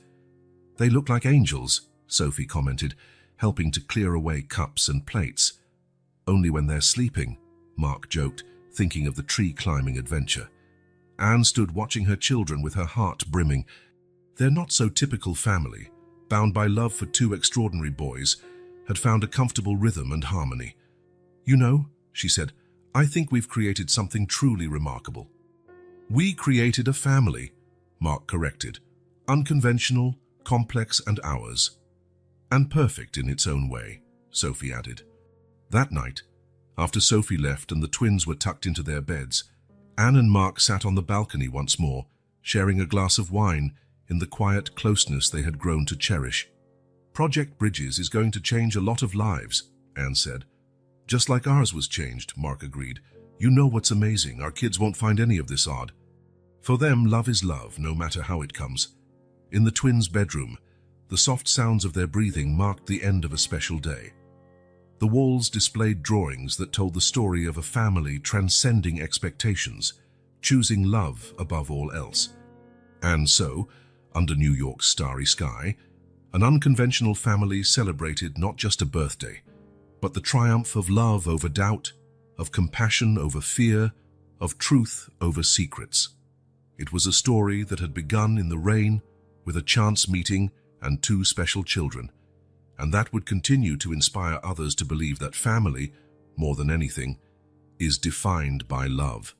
"They look like angels," Sophie commented, helping to clear away cups and plates. "Only when they're sleeping," Mark joked, thinking of the tree-climbing adventure. Anne stood watching her children with her heart brimming. Their not-so-typical family, bound by love for 2 extraordinary boys, had found a comfortable rhythm and harmony. "You know," she said, "I think we've created something truly remarkable." "We created a family," Mark corrected. "Unconventional, complex and ours. And perfect in its own way," Sophie added. That night, after Sophie left and the twins were tucked into their beds, Anne and Mark sat on the balcony once more, sharing a glass of wine in the quiet closeness they had grown to cherish. "Project Bridges is going to change a lot of lives," Anne said. "Just like ours was changed," Mark agreed. "You know what's amazing? Our kids won't find any of this odd. For them, love is love, no matter how it comes." In the twins' bedroom, the soft sounds of their breathing marked the end of a special day. The walls displayed drawings that told the story of a family transcending expectations, choosing love above all else. And so, under New York's starry sky, an unconventional family celebrated not just a birthday, but the triumph of love over doubt, of compassion over fear, of truth over secrets. It was a story that had begun in the rain, with a chance meeting and 2 special children, and that would continue to inspire others to believe that family, more than anything, is defined by love.